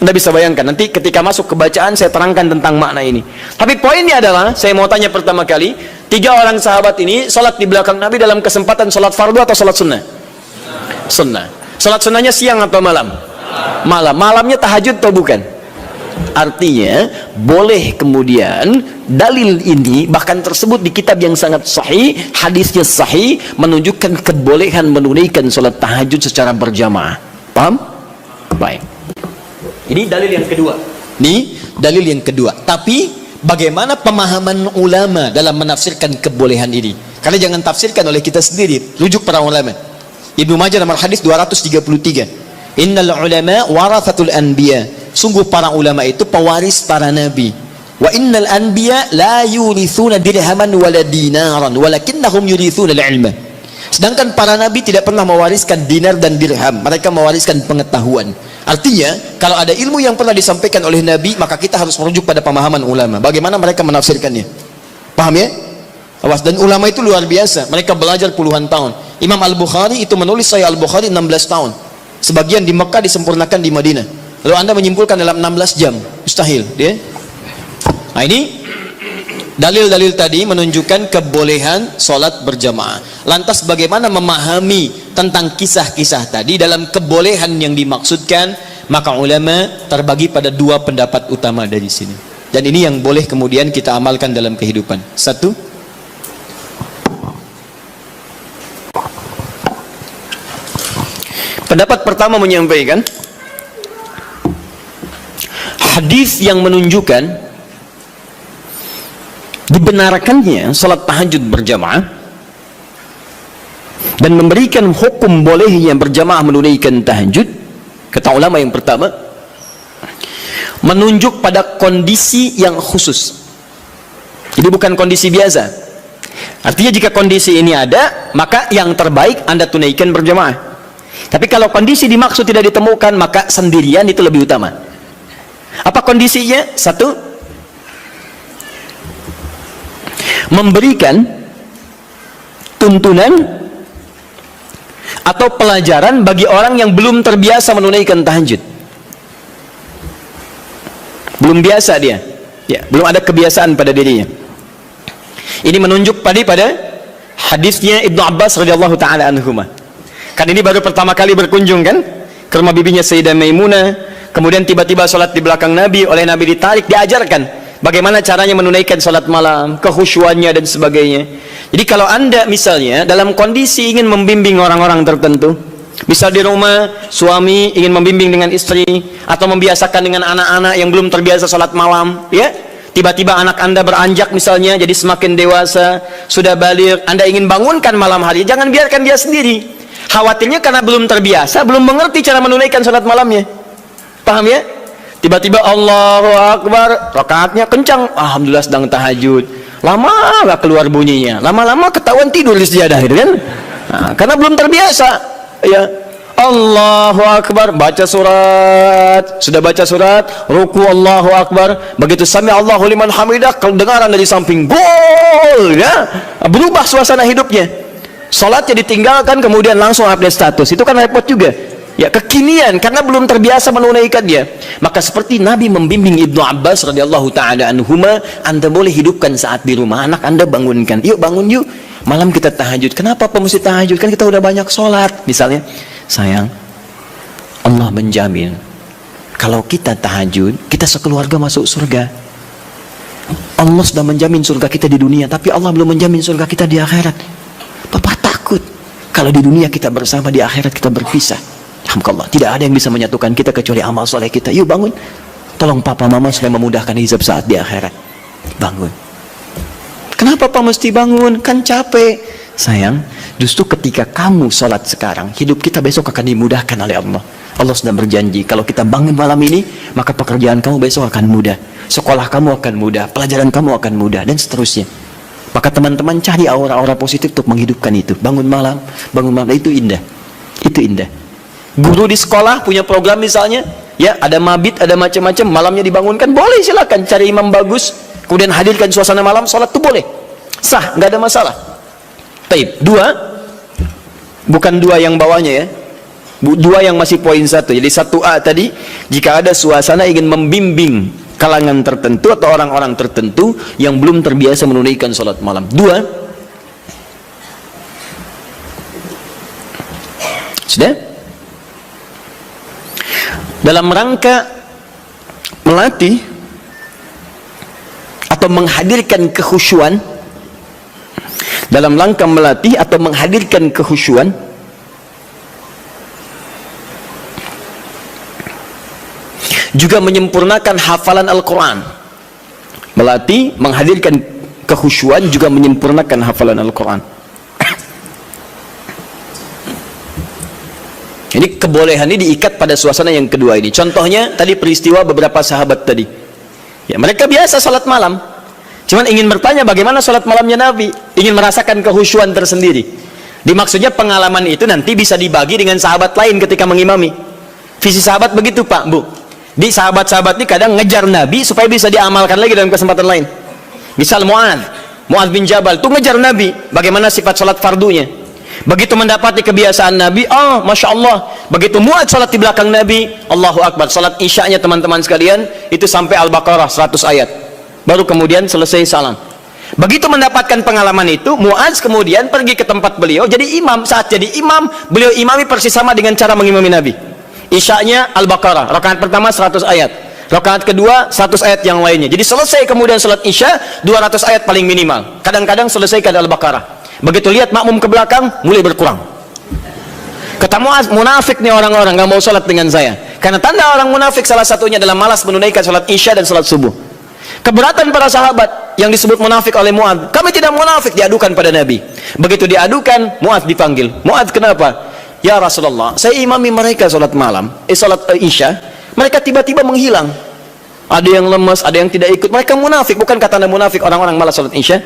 Anda bisa bayangkan, nanti ketika masuk ke bacaan saya terangkan tentang makna ini. Tapi poinnya adalah, saya mau tanya pertama kali, 3 orang sahabat ini salat di belakang Nabi dalam kesempatan salat fardu atau salat sunnah? Sunnah. Salat sunnahnya siang atau malam? Malam. Malamnya tahajud atau bukan? Artinya boleh kemudian dalil ini bahkan tersebut di kitab yang sangat sahih, hadisnya sahih, menunjukkan kebolehan menunaikan sholat tahajud secara berjamaah. Paham? Baik. Ini dalil yang kedua. Ini dalil yang kedua. Tapi bagaimana pemahaman ulama dalam menafsirkan kebolehan ini? Karena jangan tafsirkan oleh kita sendiri, rujuk para ulama. Ibnu Majah nomor hadis 233. Innal ulama warathatul anbiya. Sungguh para ulama itu pewaris para nabi. Wa innal anbiya la yurithuna dirhaman wala dinaran walakinnahum yurithuna al-ilma. Sedangkan para nabi tidak pernah mewariskan dinar dan dirham, mereka mewariskan pengetahuan. Artinya, kalau ada ilmu yang pernah disampaikan oleh nabi, maka kita harus merujuk pada pemahaman ulama. Bagaimana mereka menafsirkannya? Paham ya? Awas, dan ulama itu luar biasa. Mereka belajar puluhan tahun. Imam Al-Bukhari itu menulis Sahih Al-Bukhari 16 tahun. Sebagian di Mekah disempurnakan di Madinah. Lalu Anda menyimpulkan dalam 16 jam, mustahil, ya? Nah, ini dalil-dalil tadi menunjukkan kebolehan sholat berjamaah. Lantas bagaimana memahami tentang kisah-kisah tadi dalam kebolehan yang dimaksudkan? Maka ulama terbagi pada 2 pendapat utama dari sini. Dan ini yang boleh kemudian kita amalkan dalam kehidupan. 1, Pendapat pertama menyampaikan hadis yang menunjukkan dibenarkannya salat tahajud berjamaah dan memberikan hukum bolehnya berjamaah menunaikan tahajud. Kata ulama yang pertama, menunjuk pada kondisi yang khusus. Jadi bukan kondisi biasa. Artinya jika kondisi ini ada, maka yang terbaik Anda tunaikan berjamaah. Tapi kalau kondisi dimaksud tidak ditemukan, maka sendirian itu lebih utama. Apa kondisinya? Satu, memberikan tuntunan atau pelajaran bagi orang yang belum terbiasa menunaikan tahajud. Belum biasa dia, ya, belum ada kebiasaan pada dirinya. Ini menunjuk pada hadisnya Ibnu Abbas radhiyallahu taala anhuma. Kan ini baru pertama kali berkunjung kan ke rumah bibinya Sayyidah Maimunah, kemudian tiba-tiba sholat di belakang Nabi, oleh Nabi ditarik, diajarkan bagaimana caranya menunaikan sholat malam, kekhusyuannya dan sebagainya. Jadi kalau Anda misalnya dalam kondisi ingin membimbing orang-orang tertentu, misal di rumah suami ingin membimbing dengan istri atau membiasakan dengan anak-anak yang belum terbiasa sholat malam, ya, tiba-tiba anak Anda beranjak misalnya jadi semakin dewasa, sudah baligh, Anda ingin bangunkan malam hari, jangan biarkan dia sendiri. Khawatirnya karena belum terbiasa, belum mengerti cara menunaikan sholat malamnya. Paham ya? Tiba-tiba Allahu Akbar, rakaatnya kencang, alhamdulillah sedang tahajud, lama gak keluar bunyinya, lama-lama ketahuan tidur di sejadah gitu kan. Nah, karena belum terbiasa, ya. Allahu Akbar, baca surat, sudah baca surat, ruku Allahu Akbar, begitu sami Allahu liman hamidah, kedengaran dari samping gol, ya, berubah suasana hidupnya. Salatnya ditinggalkan, kemudian langsung update status. Itu kan repot juga, ya, kekinian karena belum terbiasa menunaikan dia. Maka seperti Nabi membimbing Ibnu Abbas radhiyallahu taala anhuma, Anda boleh hidupkan saat di rumah, anak Anda bangunkan, yuk bangun yuk, malam kita tahajud. Kenapa Pak mesti tahajud? Kan kita udah banyak sholat. Misalnya, sayang, Allah menjamin kalau kita tahajud, kita sekeluarga masuk surga. Allah sudah menjamin surga kita di dunia, tapi Allah belum menjamin surga kita di akhirat. Bapak takut kalau di dunia kita bersama, di akhirat kita berpisah. Alhamdulillah, tidak ada yang bisa menyatukan kita kecuali amal soleh kita. Yuk bangun, tolong papa mama supaya memudahkan hizab saat di akhirat. Bangun. Kenapa Pak mesti bangun? Kan capek. Sayang, justru ketika kamu sholat sekarang, hidup kita besok akan dimudahkan oleh Allah. Allah sudah berjanji, kalau kita bangun malam ini, maka pekerjaan kamu besok akan mudah, sekolah kamu akan mudah, pelajaran kamu akan mudah, dan seterusnya. Maka teman-teman cari aura-aura positif untuk menghidupkan itu. Bangun malam itu indah. Itu indah. Guru di sekolah punya program misalnya, ya, ada mabit, ada macam-macam, malamnya dibangunkan, boleh, silakan cari imam bagus, kemudian hadirkan suasana malam, sholat itu boleh, sah, nggak ada masalah. Taib. Dua, bukan dua yang bawahnya ya, dua yang masih poin satu. Jadi 1A tadi, jika ada suasana ingin membimbing kalangan tertentu atau orang-orang tertentu yang belum terbiasa menunaikan sholat malam. Dua, sudah, dalam rangka melatih atau menghadirkan kekhusyuan, dalam rangka melatih atau menghadirkan kekhusyuan, juga menyempurnakan hafalan Al-Quran. Melatih, menghadirkan kekhusyuan, juga menyempurnakan hafalan Al-Quran. Ini kebolehan ini diikat pada suasana yang kedua ini. Contohnya tadi peristiwa beberapa sahabat tadi, ya, mereka biasa salat malam, cuman ingin bertanya bagaimana salat malamnya Nabi, ingin merasakan kekhusyuan tersendiri. Dimaksudnya pengalaman itu nanti bisa dibagi dengan sahabat lain ketika mengimami. Visi sahabat begitu Pak, Bu. Di sahabat-sahabat ini kadang ngejar Nabi supaya bisa diamalkan lagi dalam kesempatan lain. Misal Mu'adz bin Jabal itu ngejar Nabi bagaimana sifat sholat fardunya. Begitu mendapati kebiasaan Nabi, oh Masya Allah, begitu Mu'adz sholat di belakang Nabi, Allahu Akbar, sholat isya'nya teman-teman sekalian itu sampai Al-Baqarah 100 ayat, baru kemudian selesai salam. Begitu mendapatkan pengalaman itu, Mu'adz kemudian pergi ke tempat beliau jadi imam. Saat jadi imam, beliau imami persis sama dengan cara mengimami Nabi. Isya'nya Al-Baqarah, rakaat pertama 100 ayat, rakaat kedua 100 ayat yang lainnya. Jadi selesai kemudian salat Isya 200 ayat paling minimal. Kadang-kadang selesai ke Al-Baqarah. Begitu lihat makmum ke belakang, mulai berkurang. Kata Muaz, munafik nih orang-orang, nggak mau sholat dengan saya. Karena tanda orang munafik salah satunya adalah malas menunaikan sholat isya dan sholat subuh. Keberatan para sahabat yang disebut munafik oleh Muaz. Kami tidak munafik, diadukan pada Nabi. Begitu diadukan, Muaz dipanggil. Muaz, kenapa? Ya Rasulullah, saya imami mereka sholat malam, sholat isya. Mereka tiba-tiba menghilang. Ada yang lemas, ada yang tidak ikut. Mereka munafik. Bukan kata Anda munafik orang-orang malas sholat isya?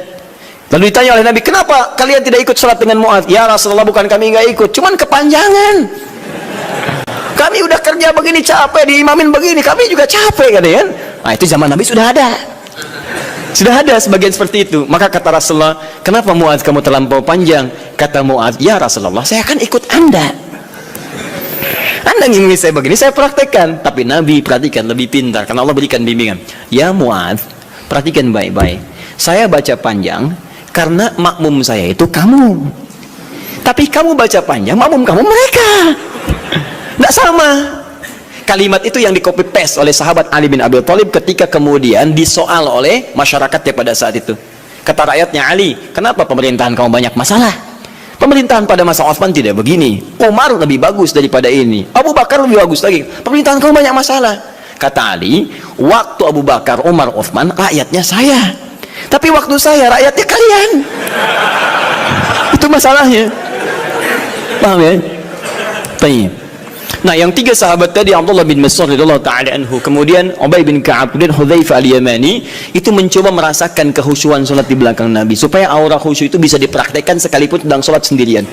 Lalu ditanya oleh Nabi, kenapa kalian tidak ikut sholat dengan Muaz? Ya Rasulullah, bukan kami nggak ikut, cuman kepanjangan. Kami udah kerja begini capek, diimamin begini, kami juga capek kan ya? Nah itu zaman Nabi sudah ada. Sudah ada sebagian seperti itu. Maka kata Rasulullah, kenapa Muaz kamu terlampau panjang? Kata Muaz, ya Rasulullah, saya akan ikut Anda. Anda ngimami saya begini, saya praktekkan. Tapi Nabi perhatikan, lebih pintar, karena Allah berikan bimbingan. Ya Muaz, perhatikan baik-baik. Saya baca panjang karena makmum saya itu kamu. Tapi kamu baca panjang, makmum kamu mereka. Tidak sama. Kalimat itu yang di copy paste oleh sahabat Ali bin Abi Thalib ketika kemudian disoal oleh masyarakatnya pada saat itu. Kata rakyatnya, Ali, kenapa pemerintahan kamu banyak masalah? Pemerintahan pada masa Utsman tidak begini. Umar lebih bagus daripada ini. Abu Bakar lebih bagus lagi. Pemerintahan kamu banyak masalah. Kata Ali, waktu Abu Bakar, Umar, Utsman, rakyatnya saya. Tapi waktu saya, rakyatnya kalian. Itu masalahnya. Paham ya? Baik. Nah, yang tiga sahabat tadi, Abdullah bin Mas'ud radhiyallahu taala anhu, kemudian Ubay bin Ka'ab dan Hudzaifah al-Yamani, itu mencoba merasakan kehusyuan salat di belakang Nabi supaya aura khusyuk itu bisa dipraktekkan sekalipun sedang salat sendirian.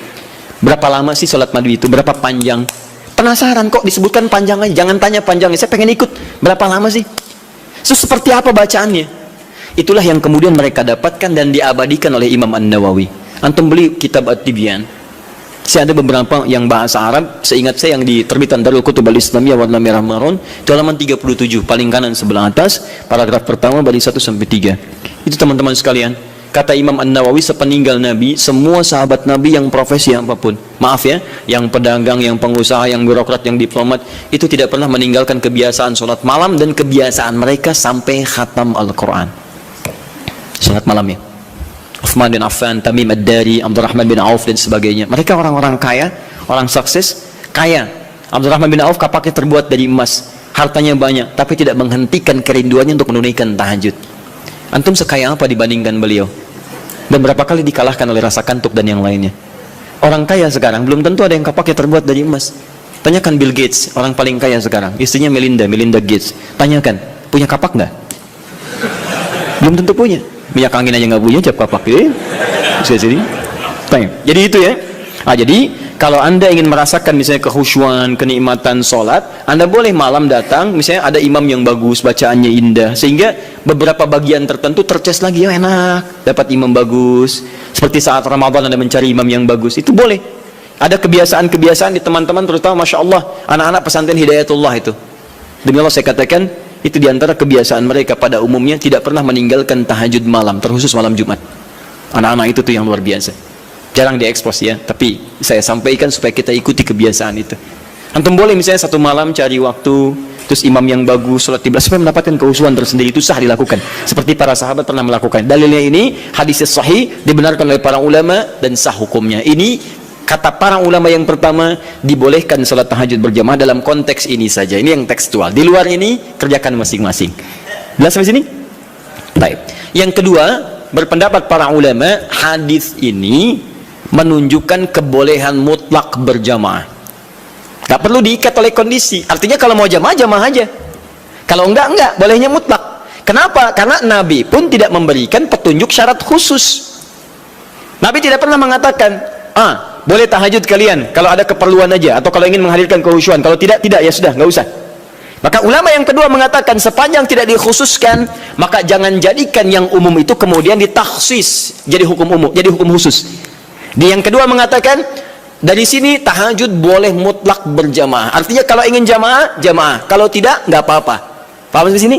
Berapa lama sih salat Nabi itu? Berapa panjang? Penasaran kok disebutkan panjang aja, jangan tanya panjangnya. Saya pengen ikut. Berapa lama sih? So, seperti apa bacaannya? Itulah yang kemudian mereka dapatkan dan diabadikan oleh Imam An-Nawawi. Antum beli kitab At-Tibyan. Saya ada beberapa yang bahasa Arab, seingat saya yang di terbitan Darul Kutub Al-Islamiyah warna merah marun, itu halaman 37, paling kanan sebelah atas, paragraf pertama baris 1 sampai 3. Itu teman-teman sekalian, kata Imam An-Nawawi, sepeninggal Nabi, semua sahabat Nabi yang profesi apapun, maaf ya, yang pedagang, yang pengusaha, yang birokrat, yang diplomat, itu tidak pernah meninggalkan kebiasaan sholat malam dan kebiasaan mereka sampai khatam Al-Quran. Sholat malam ya. Uthman bin Affan, Tamim Ad-Dari, Abdurrahman bin Auf dan sebagainya. Mereka orang-orang kaya, orang sukses, kaya. Abdurrahman bin Auf kapaknya terbuat dari emas, hartanya banyak, tapi tidak menghentikan kerinduannya untuk menunaikan tahajud. Antum sekaya apa dibandingkan beliau? Dan berapa kali dikalahkan oleh rasa kantuk dan yang lainnya. Orang kaya sekarang belum tentu ada yang kapaknya terbuat dari emas. Tanyakan Bill Gates, orang paling kaya sekarang, istrinya Melinda Gates. Tanyakan, punya kapak nggak? Belum tentu punya. Minyak angin aja nggak punya, cap kapak ya. Jadi itu ya. Jadi kalau Anda ingin merasakan misalnya kehusyuan, kenikmatan sholat, Anda boleh malam datang, misalnya ada imam yang bagus, bacaannya indah, sehingga beberapa bagian tertentu terces lagi, ya enak, dapat imam bagus. Seperti saat Ramadan Anda mencari imam yang bagus, itu boleh. Ada kebiasaan-kebiasaan di teman-teman, terutama Masya Allah, anak-anak pesantren Hidayatullah itu. Demi Allah saya katakan, itu diantara kebiasaan mereka pada umumnya tidak pernah meninggalkan tahajud malam, terkhusus malam Jumat. Anak-anak itu tuh yang luar biasa. Jarang diekspos ya, tapi saya sampaikan supaya kita ikuti kebiasaan itu. Antum boleh misalnya satu malam cari waktu, terus imam yang bagus, sholat tiba supaya mendapatkan kehusuan tersendiri, itu sah dilakukan. Seperti para sahabat pernah melakukan. Dalilnya ini hadis sahih, dibenarkan oleh para ulama dan sah hukumnya. Ini kata para ulama yang pertama, dibolehkan sholat tahajud berjamaah dalam konteks ini saja. Ini yang tekstual. Di luar ini, kerjakan masing-masing. Jelas sampai sini? Baik. Yang kedua, berpendapat para ulama, hadis ini menunjukkan kebolehan mutlak berjamaah. Tak perlu diikat oleh kondisi. Artinya kalau mau jamaah, jamaah aja. Kalau enggak, bolehnya mutlak. Kenapa? Karena Nabi pun tidak memberikan petunjuk syarat khusus. Nabi tidak pernah mengatakan, boleh tahajud kalian kalau ada keperluan aja, atau kalau ingin menghadirkan kehusyuan. Kalau tidak ya sudah, nggak usah. Maka ulama yang kedua mengatakan, sepanjang tidak dikhususkan, maka jangan jadikan yang umum itu kemudian ditakhsis jadi hukum umum, jadi hukum khusus. Di yang kedua mengatakan, dari sini tahajud boleh mutlak berjamaah. Artinya kalau ingin jamaah, jamaah. Kalau tidak, nggak apa-apa. Paham di sini?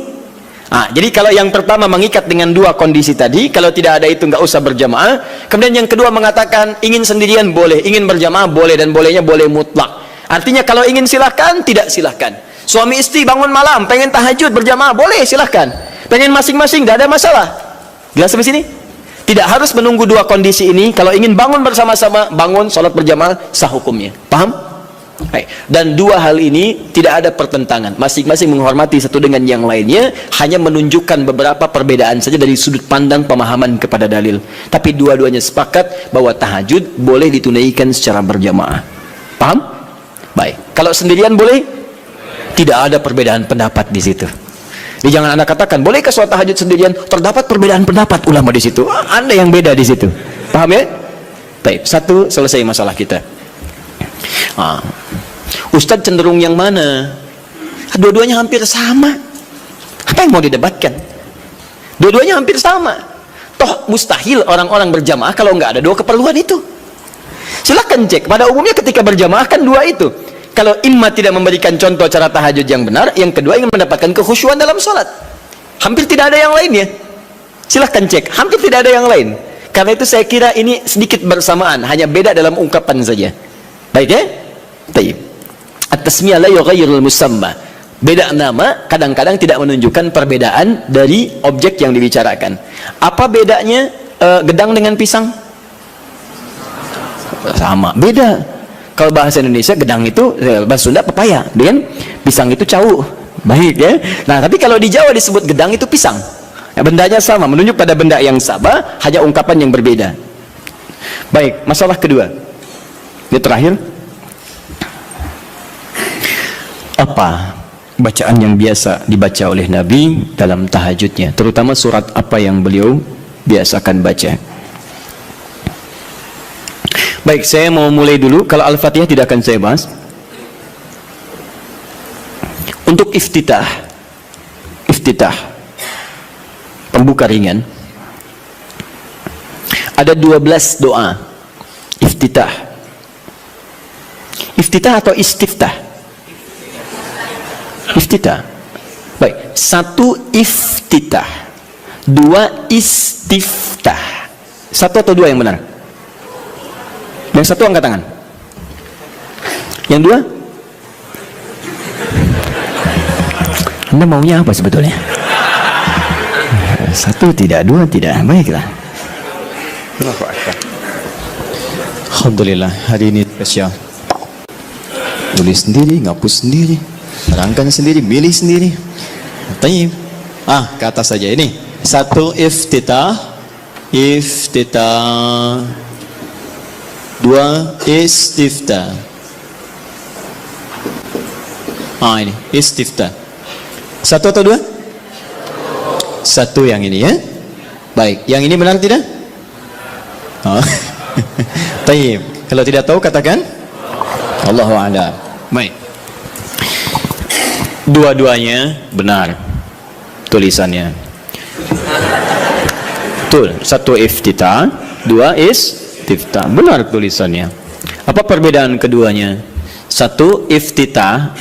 Jadi kalau yang pertama mengikat dengan dua kondisi tadi, kalau tidak ada itu nggak usah berjamaah. Kemudian yang kedua mengatakan ingin sendirian boleh, ingin berjamaah boleh, dan bolehnya boleh mutlak. Artinya kalau ingin silahkan, tidak silahkan. Suami istri bangun malam, pengen tahajud berjamaah boleh, silahkan. Pengen masing-masing, tidak ada masalah. Jelas sampai sini? Tidak harus menunggu dua kondisi ini. Kalau ingin bangun bersama-sama, bangun sholat berjamaah, sah hukumnya. Paham? Dan dua hal ini tidak ada pertentangan, masing-masing menghormati satu dengan yang lainnya, hanya menunjukkan beberapa perbedaan saja dari sudut pandang pemahaman kepada dalil. Tapi dua-duanya sepakat bahwa tahajud boleh ditunaikan secara berjamaah. Paham? Baik. Kalau sendirian boleh? Tidak ada perbedaan pendapat di situ. Jadi jangan Anda katakan, bolehkah sholat tahajud sendirian? Terdapat perbedaan pendapat ulama di situ. Anda yang beda di situ. Paham ya? Baik. Satu, selesai masalah kita. Ustadz cenderung yang mana? Dua-duanya hampir sama. Apa yang mau didebatkan? Dua-duanya hampir sama. Toh mustahil orang-orang berjamaah kalau nggak ada dua keperluan itu. Silakan cek. Pada umumnya ketika berjamaah kan dua itu. Kalau imma tidak memberikan contoh cara tahajud yang benar, yang kedua ingin mendapatkan kekhusyuan dalam sholat. Hampir tidak ada yang lainnya. Silakan cek. Hampir tidak ada yang lain. Karena itu saya kira ini sedikit bersamaan, hanya beda dalam ungkapan saja. Baik ya? Taib. At-tasmiyah la yughayyirul musamma. Beda nama kadang-kadang tidak menunjukkan perbedaan dari objek yang dibicarakan. Apa bedanya gedang dengan pisang? Sama, beda. Kalau bahasa Indonesia gedang itu, bahasa Sunda pepaya, dengan pisang itu cau. Baik ya. Nah, tapi kalau di Jawa disebut gedang itu pisang. Ya, bendanya sama, menunjuk pada benda yang sama, hanya ungkapan yang berbeda. Baik, masalah kedua. Ini terakhir. Apa bacaan yang biasa dibaca oleh Nabi dalam tahajudnya, terutama surat apa yang beliau biasakan baca? Baik, saya mau mulai dulu. Kalau Al-Fatihah tidak akan saya bahas. Untuk iftitah, pembuka ringan, ada 12 doa iftitah. Iftitah atau istiftah? Iftitah. Baik, satu iftitah, dua istiftah. Satu atau dua yang benar? Yang satu angkat tangan. Yang dua? Anda maunya apa sebetulnya? Satu tidak, dua tidak. Baiklah. Alhamdulillah, hari ini spesial. Tulis sendiri, ngapus sendiri, terangkan sendiri, milih sendiri. Tayyib. Ke atas saja ini. Satu iftitah. Dua istiftah. Ini istiftah. Satu atau dua? Satu yang ini ya. Baik, yang ini benar tidak? Tayyib. Kalau tidak tahu katakan Allahu a'lam. Baik. Dua-duanya benar tulisannya. Betul. Satu iftitah, dua istiftah. Benar tulisannya. Apa perbedaan keduanya? Satu iftitah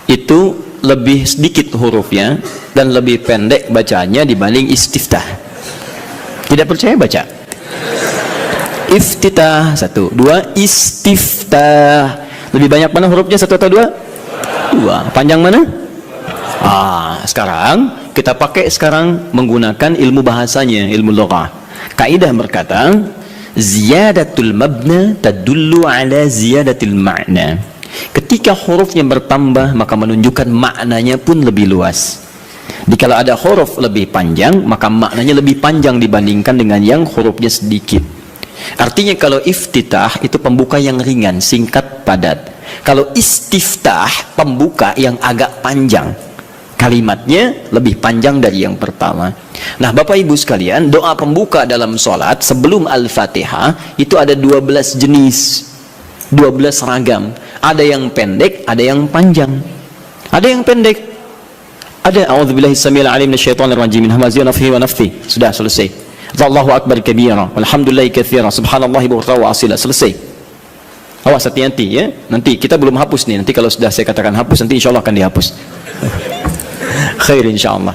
itu lebih sedikit hurufnya dan lebih pendek bacaannya dibanding istiftah. Tidak percaya baca. Iftitah satu, dua istiftah. Lebih banyak mana hurufnya, satu atau dua? Dua. Panjang mana? Sekarang kita pakai menggunakan ilmu bahasanya, ilmu lughah. Kaidah berkata, ziyadatul mabna tadullu ala ziyadatil ma'na. Ketika hurufnya bertambah, maka menunjukkan maknanya pun lebih luas. Jadi kalau ada huruf lebih panjang, maka maknanya lebih panjang dibandingkan dengan yang hurufnya sedikit. Artinya kalau iftitah itu pembuka yang ringan, singkat, padat. Kalau istiftah pembuka yang agak panjang, kalimatnya lebih panjang dari yang pertama. Nah, Bapak Ibu sekalian, doa pembuka dalam sholat sebelum Al-Fatihah itu ada 12 jenis, 12 ragam. Ada yang pendek, ada yang panjang. Ada yang pendek, ada a'udzubillahi samil alim minasyaitonir rajim min hamazihi wa nafthihi wa nafthihi. Sudah selesai. Allahu akbar kabira, walhamdulillahi katsira, subhanallahi bukratan wa asila. Selesai. Awas, hati-hati ya. Nanti kita belum hapus nih. Nanti kalau sudah saya katakan hapus, nanti insyaallah akan dihapus. Khair insyaallah.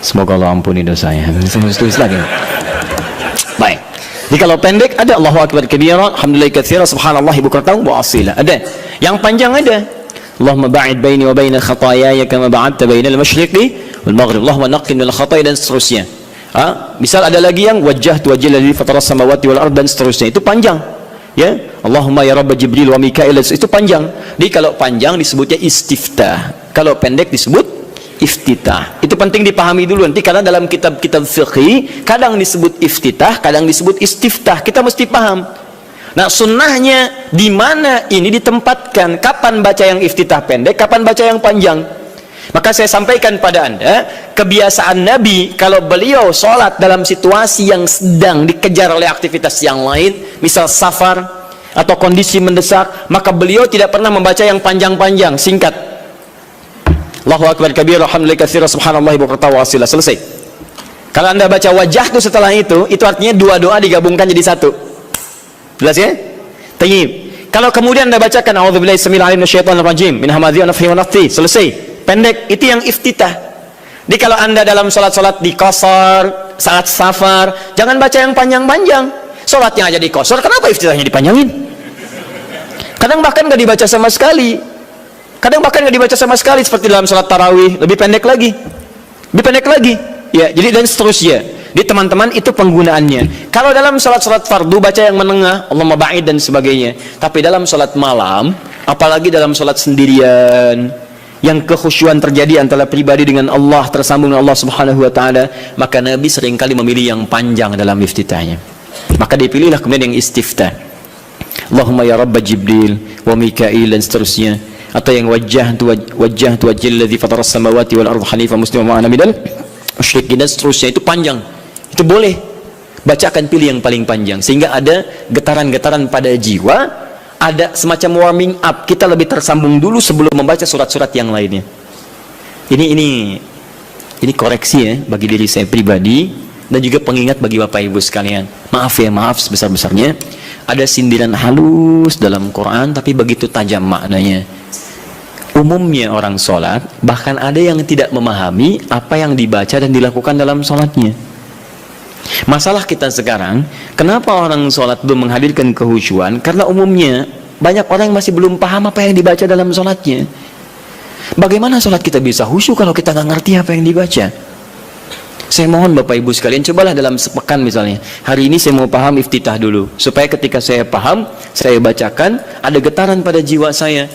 Semoga Allah ampuni dosanya. Tulis lagi. Baik. Jadi kalau pendek ada Allahu akbar kabira, alhamdulillahi katsira, subhanallahi bukratan wa asila. Ada. Yang panjang ada. Allahumma ba'id baini wa baina khataayaya kama ba'adta bainal masyriqi wal maghrib. Allahumma naqqini minal khataaya, dan seterusnya. Misal ada lagi yang wajjahtu wajhiya lillazi fatara samawati wal ardh, dan seterusnya. Itu panjang. Ya. Allahumma ya Rabb Jibril wa Mikail, itu panjang. Jadi kalau panjang disebutnya istiftah, kalau pendek disebut iftitah. Itu penting dipahami dulu nanti, karena dalam kitab-kitab fiqih kadang disebut iftitah, kadang disebut istiftah. Kita mesti paham. Nah, sunnahnya di mana ini ditempatkan, kapan baca yang iftitah pendek, kapan baca yang panjang. Maka saya sampaikan pada Anda, kebiasaan Nabi kalau beliau sholat dalam situasi yang sedang dikejar oleh aktivitas yang lain, misal safar atau kondisi mendesak, maka beliau tidak pernah membaca yang panjang-panjang, singkat. Allahu akbar kabir, alhamdulillah katsira, subhanallah bukratan wa asila, selesai. Kalau Anda baca wajah itu setelah itu artinya dua doa digabungkan jadi satu. Jelas ya? Tayyib. Kalau kemudian Anda bacakan a'udzubillahi samil alim minasyaitonir rajim min hamadzi wa nafthihi wa nafthihi, selesai. Pendek, itu yang iftitah. Jadi kalau Anda dalam sholat-sholat di qasar, saat safar, jangan baca yang panjang-panjang. Sholatnya aja di qasar, kenapa iftitahnya dipanjangin? Kadang bahkan nggak dibaca sama sekali. Seperti dalam sholat tarawih, lebih pendek lagi. Ya, jadi dan seterusnya. Di teman-teman itu penggunaannya. Kalau dalam sholat-sholat fardu baca yang menengah, Allahumma ba'id dan sebagainya. Tapi dalam sholat malam, apalagi dalam sholat sendirian, yang kekhusyuan terjadi antara pribadi dengan Allah, tersambung dengan Allah Subhanahu wa taala, maka Nabi seringkali memilih yang panjang dalam iftitahnya. Maka dipilihlah kemudian yang istiftah. Allahumma ya Rabb Jibril wa Mikail dan seterusnya, atau yang wajjahtu wajhal ladzi fatara as-samawati wal arda hanifan musliman wa ana minal musyrikin dan seterusnya. Itu panjang. Itu boleh. Bacakan, pilih yang paling panjang sehingga ada getaran-getaran pada jiwa. Ada semacam warming up, kita lebih tersambung dulu sebelum membaca surat-surat yang lainnya. Ini koreksi ya bagi diri saya pribadi dan juga pengingat bagi Bapak Ibu sekalian. Maaf sebesar-besarnya. Ada sindiran halus dalam Quran tapi begitu tajam maknanya. Umumnya orang sholat, bahkan ada yang tidak memahami apa yang dibaca dan dilakukan dalam sholatnya. Masalah kita sekarang, kenapa orang sholat belum menghadirkan kehusyuan? Karena umumnya banyak orang yang masih belum paham apa yang dibaca dalam sholatnya. Bagaimana sholat kita bisa khusyuk kalau kita nggak ngerti apa yang dibaca? Saya mohon Bapak Ibu sekalian, cobalah dalam sepekan misalnya, hari ini saya mau paham iftitah dulu, supaya ketika saya paham, saya bacakan, ada getaran pada jiwa saya.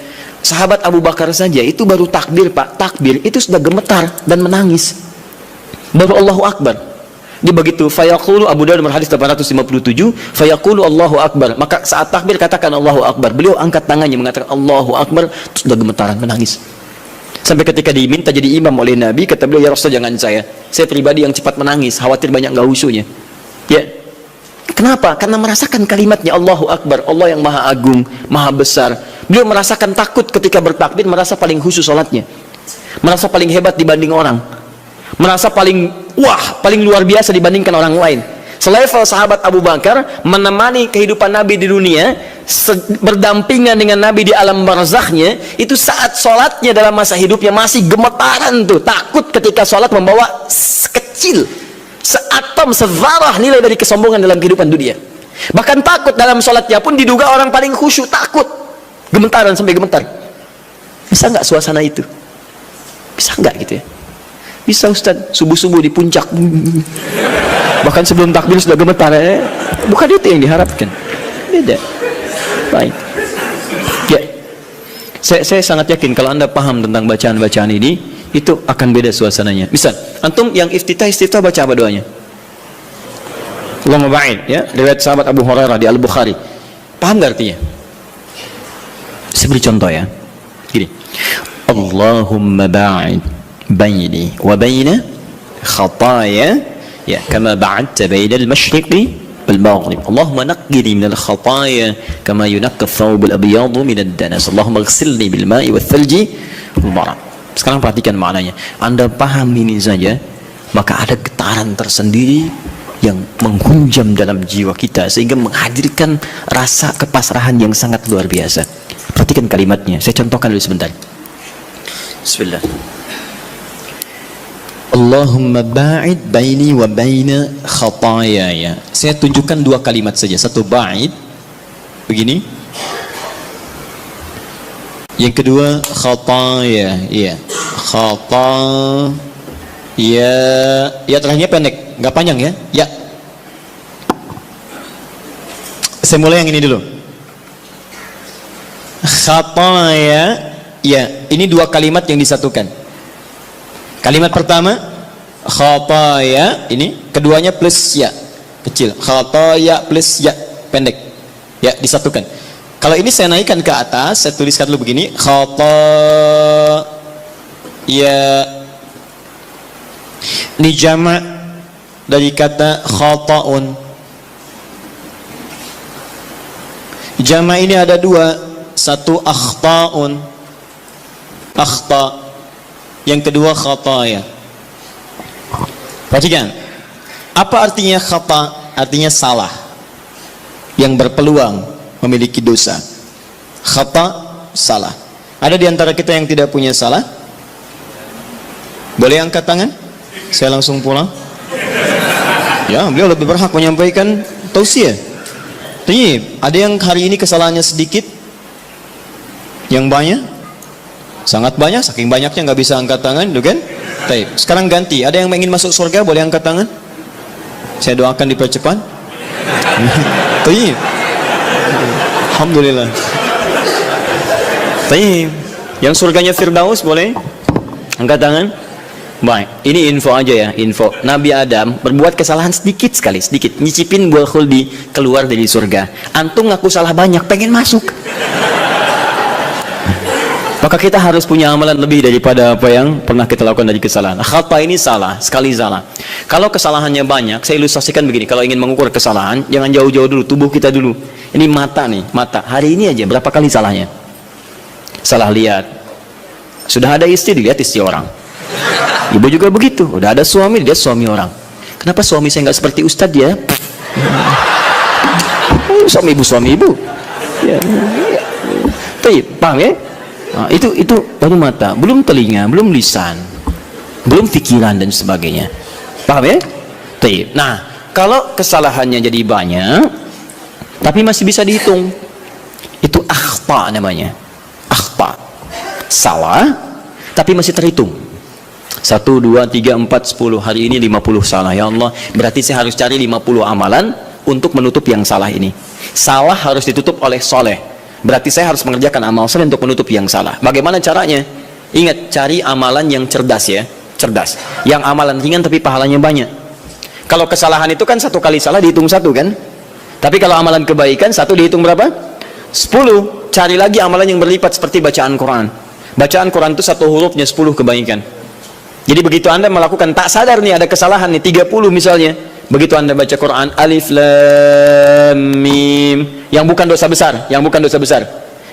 Sahabat Abu Bakar saja itu baru takbir Pak, takbir itu sudah gemetar dan menangis. Baru Allahu Akbar. Dia begitu, fayaqulu, Abu Dawud hadis 857, fayaqulu Allahu Akbar, maka saat takbir katakan Allahu Akbar. Beliau angkat tangannya mengatakan Allahu Akbar, sudah gemetaran menangis. Sampai ketika diminta jadi imam oleh Nabi, kata beliau, ya Rasul jangan saya pribadi yang cepat menangis, khawatir banyak nggak khusyuknya. Ya, kenapa? Karena merasakan kalimatnya Allahu Akbar, Allah yang maha agung, maha besar. Beliau merasakan takut ketika bertakbir, merasa paling khusyuk sholatnya, merasa paling hebat dibanding orang, merasa paling paling luar biasa dibandingkan orang lain. Selevel sahabat Abu Bakar menemani kehidupan Nabi di dunia, berdampingan dengan Nabi di alam barzakhnya, itu saat sholatnya dalam masa hidupnya masih gemetaran tuh, takut ketika sholat membawa sekecil, seatom, sevarah nilai dari kesombongan dalam kehidupan dunia. Bahkan takut dalam sholatnya pun diduga orang paling khusyuk, takut, gemetaran sampai gemetar. Bisa nggak suasana itu? Bisa nggak gitu ya? Bisa Ustaz, subuh-subuh di puncak, bahkan sebelum takbir sudah gemetar ya? Bukan itu yang diharapkan, beda. Baik ya, saya sangat yakin kalau Anda paham tentang bacaan-bacaan ini, itu akan beda suasananya. Misal antum yang iftitah baca apa doanya? Allahumma ba'id, ya, riwayat sahabat Abu Hurairah di Al-Bukhari. Paham gak artinya? Saya beri contoh ya, gini, Allahumma ba'id baini wa baina khataya ya kama ba'adta baina al-masyriqi wal maghrib. Allahumma naqqini min al-khataya kama yunaqqa ath-thawb al-abyad min ad-danas. Allahumma ighsilni bil ma'i wath thalji wal barad. Sekarang perhatikan maknanya. Anda paham ini saja, maka ada getaran tersendiri yang menghunjam dalam jiwa kita sehingga menghadirkan rasa kepasrahan yang sangat luar biasa. Perhatikan kalimatnya. Saya contohkan dulu sebentar. Bismillah. Allahumma ba'id baini wa baina khatayaya. Saya tunjukkan dua kalimat saja. Satu ba'id begini, yang kedua khataya, ya, khataya, ya terakhirnya pendek, nggak panjang ya. Ya, saya mulai yang ini dulu. khataya, ya, ini dua kalimat yang disatukan. Kalimat pertama khataya, ini keduanya plus ya kecil, khataya plus ya pendek, ya disatukan. Kalau ini saya naikkan ke atas, saya tuliskan dulu begini, khataya, ini jama' dari kata khata'un. Jama' ini ada dua, satu akhta'un, akhta', yang kedua khataya. Perhatikan, apa artinya khata'? Artinya salah, yang berpeluang memiliki dosa. Khata', salah. Ada di antara kita yang tidak punya salah? Boleh angkat tangan? Saya langsung pulang. Ya, beliau lebih berhak menyampaikan tausiah. Tapi ada yang hari ini kesalahannya sedikit, yang banyak, sangat banyak, saking banyaknya nggak bisa angkat tangan, gitu kan? Baik, sekarang ganti. Ada yang ingin masuk surga, boleh angkat tangan? Saya doakan dipercepat. Baik. Alhamdulillah. Baik. Yang surganya Firdaus boleh angkat tangan? Baik, ini info aja ya, info. Nabi Adam berbuat kesalahan sedikit sekali, sedikit. Nyicipin buah khuldi, keluar dari surga. Antum ngaku salah banyak, pengen masuk. Maka kita harus punya amalan lebih daripada apa yang pernah kita lakukan dari kesalahan. Khata ini salah, sekali salah. Kalau kesalahannya banyak, saya ilustrasikan begini. Kalau ingin mengukur kesalahan, jangan jauh-jauh dulu, tubuh kita dulu. Ini mata nih, mata. Hari ini aja berapa kali salahnya? Salah lihat. Sudah ada istri, dilihat istri orang. Ibu juga begitu, udah ada suami, dia suami orang. Kenapa suami saya nggak seperti Ustadz ya? Suami ibu. Ya. Paham ya? Nah, itu baru mata, belum telinga, belum lisan, belum pikiran dan sebagainya. Paham ya? Nah, kalau kesalahannya jadi banyak, tapi masih bisa dihitung, itu akhta namanya. Akhta, salah, tapi masih terhitung. 1, 2, 3, 4, 10. Hari ini 50 salah. Ya Allah, berarti saya harus cari 50 amalan untuk menutup yang salah ini. Salah harus ditutup oleh soleh. Berarti saya harus mengerjakan amal soleh untuk menutup yang salah. Bagaimana caranya? Ingat, cari amalan yang cerdas ya. Cerdas. Yang amalan ringan tapi pahalanya banyak. Kalau kesalahan itu kan 1 kali salah dihitung 1 kan? Tapi kalau amalan kebaikan 1 dihitung berapa? 10. Cari lagi amalan yang berlipat seperti bacaan Quran. Bacaan Quran itu 1 hurufnya 10 kebaikan. Jadi begitu Anda melakukan, tak sadar nih ada kesalahan nih 30 misalnya, begitu Anda baca Quran alif lam mim, yang bukan dosa besar,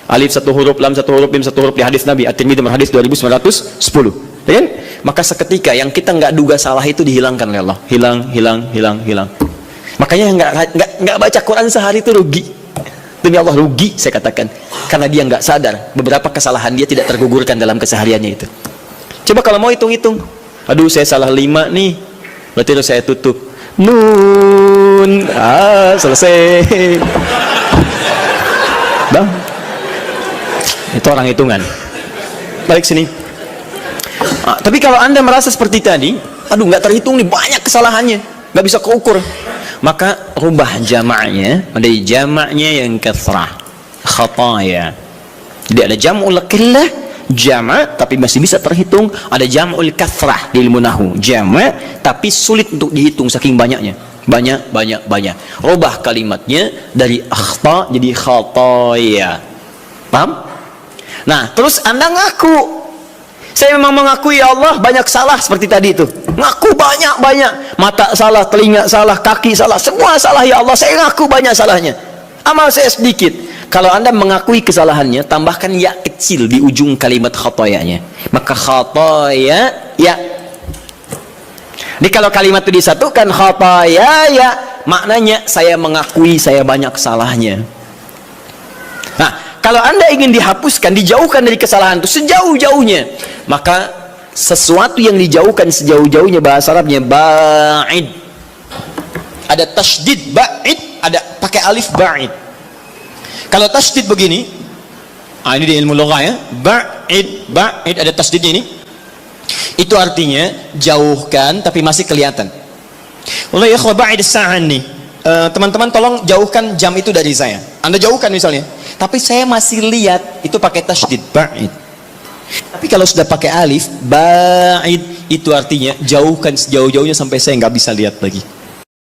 alif 1 huruf, lam 1 huruf, mim 1 huruf, di hadis Nabi At-Tirmidzi hadis 2910, ya kan? Maka seketika yang kita nggak duga salah itu dihilangkan oleh Allah, hilang. Makanya nggak baca Quran sehari itu rugi. Demi Allah rugi saya katakan, karena dia nggak sadar beberapa kesalahan dia tidak tergugurkan dalam kesehariannya itu. Coba kalau mau hitung-hitung, aduh saya salah 5 nih, berarti harus saya tutup nun, selesai. Bang, itu orang hitungan. Balik sini. Tapi kalau Anda merasa seperti tadi, aduh nggak terhitung nih, banyak kesalahannya, nggak bisa keukur, maka rubah jamaknya menjadi jamaknya yang kathrah, khataya. Jadi ada jam'ul qillah, jama' tapi masih bisa terhitung. Ada jam'ul kathrah di ilmu nahwu, jama' tapi sulit untuk dihitung saking banyaknya, banyak. Rubah kalimatnya dari akhta jadi khataya. Paham? Nah, terus Anda ngaku, saya memang mengakui ya Allah banyak salah seperti tadi itu. Ngaku banyak, mata salah, telinga salah, kaki salah, semua salah ya Allah, saya ngaku banyak salahnya. Amal saya sedikit. Kalau Anda mengakui kesalahannya, tambahkan ya kecil di ujung kalimat khatayanya. Maka khataya ya. Ini kalau kalimat itu disatukan khataya ya, maknanya saya mengakui saya banyak salahnya. Nah, kalau Anda ingin dihapuskan, dijauhkan dari kesalahan itu sejauh-jauhnya, maka sesuatu yang dijauhkan sejauh-jauhnya bahasa Arabnya ba'id. Ada tasydid ba'id, ada pakai alif ba'id. Kalau tasydid begini, ini di ilmu lugah ya, ba'id ada tasydidnya ini. Itu artinya jauhkan tapi masih kelihatan. Wallahi ikhwah ba'id as-sa'an nih. Teman-teman tolong jauhkan jam itu dari saya. Anda jauhkan misalnya, tapi saya masih lihat, itu pakai tasydid, ba'id. Tapi kalau sudah pakai alif, ba'id, itu artinya jauhkan sejauh-jauhnya sampai saya nggak bisa lihat lagi.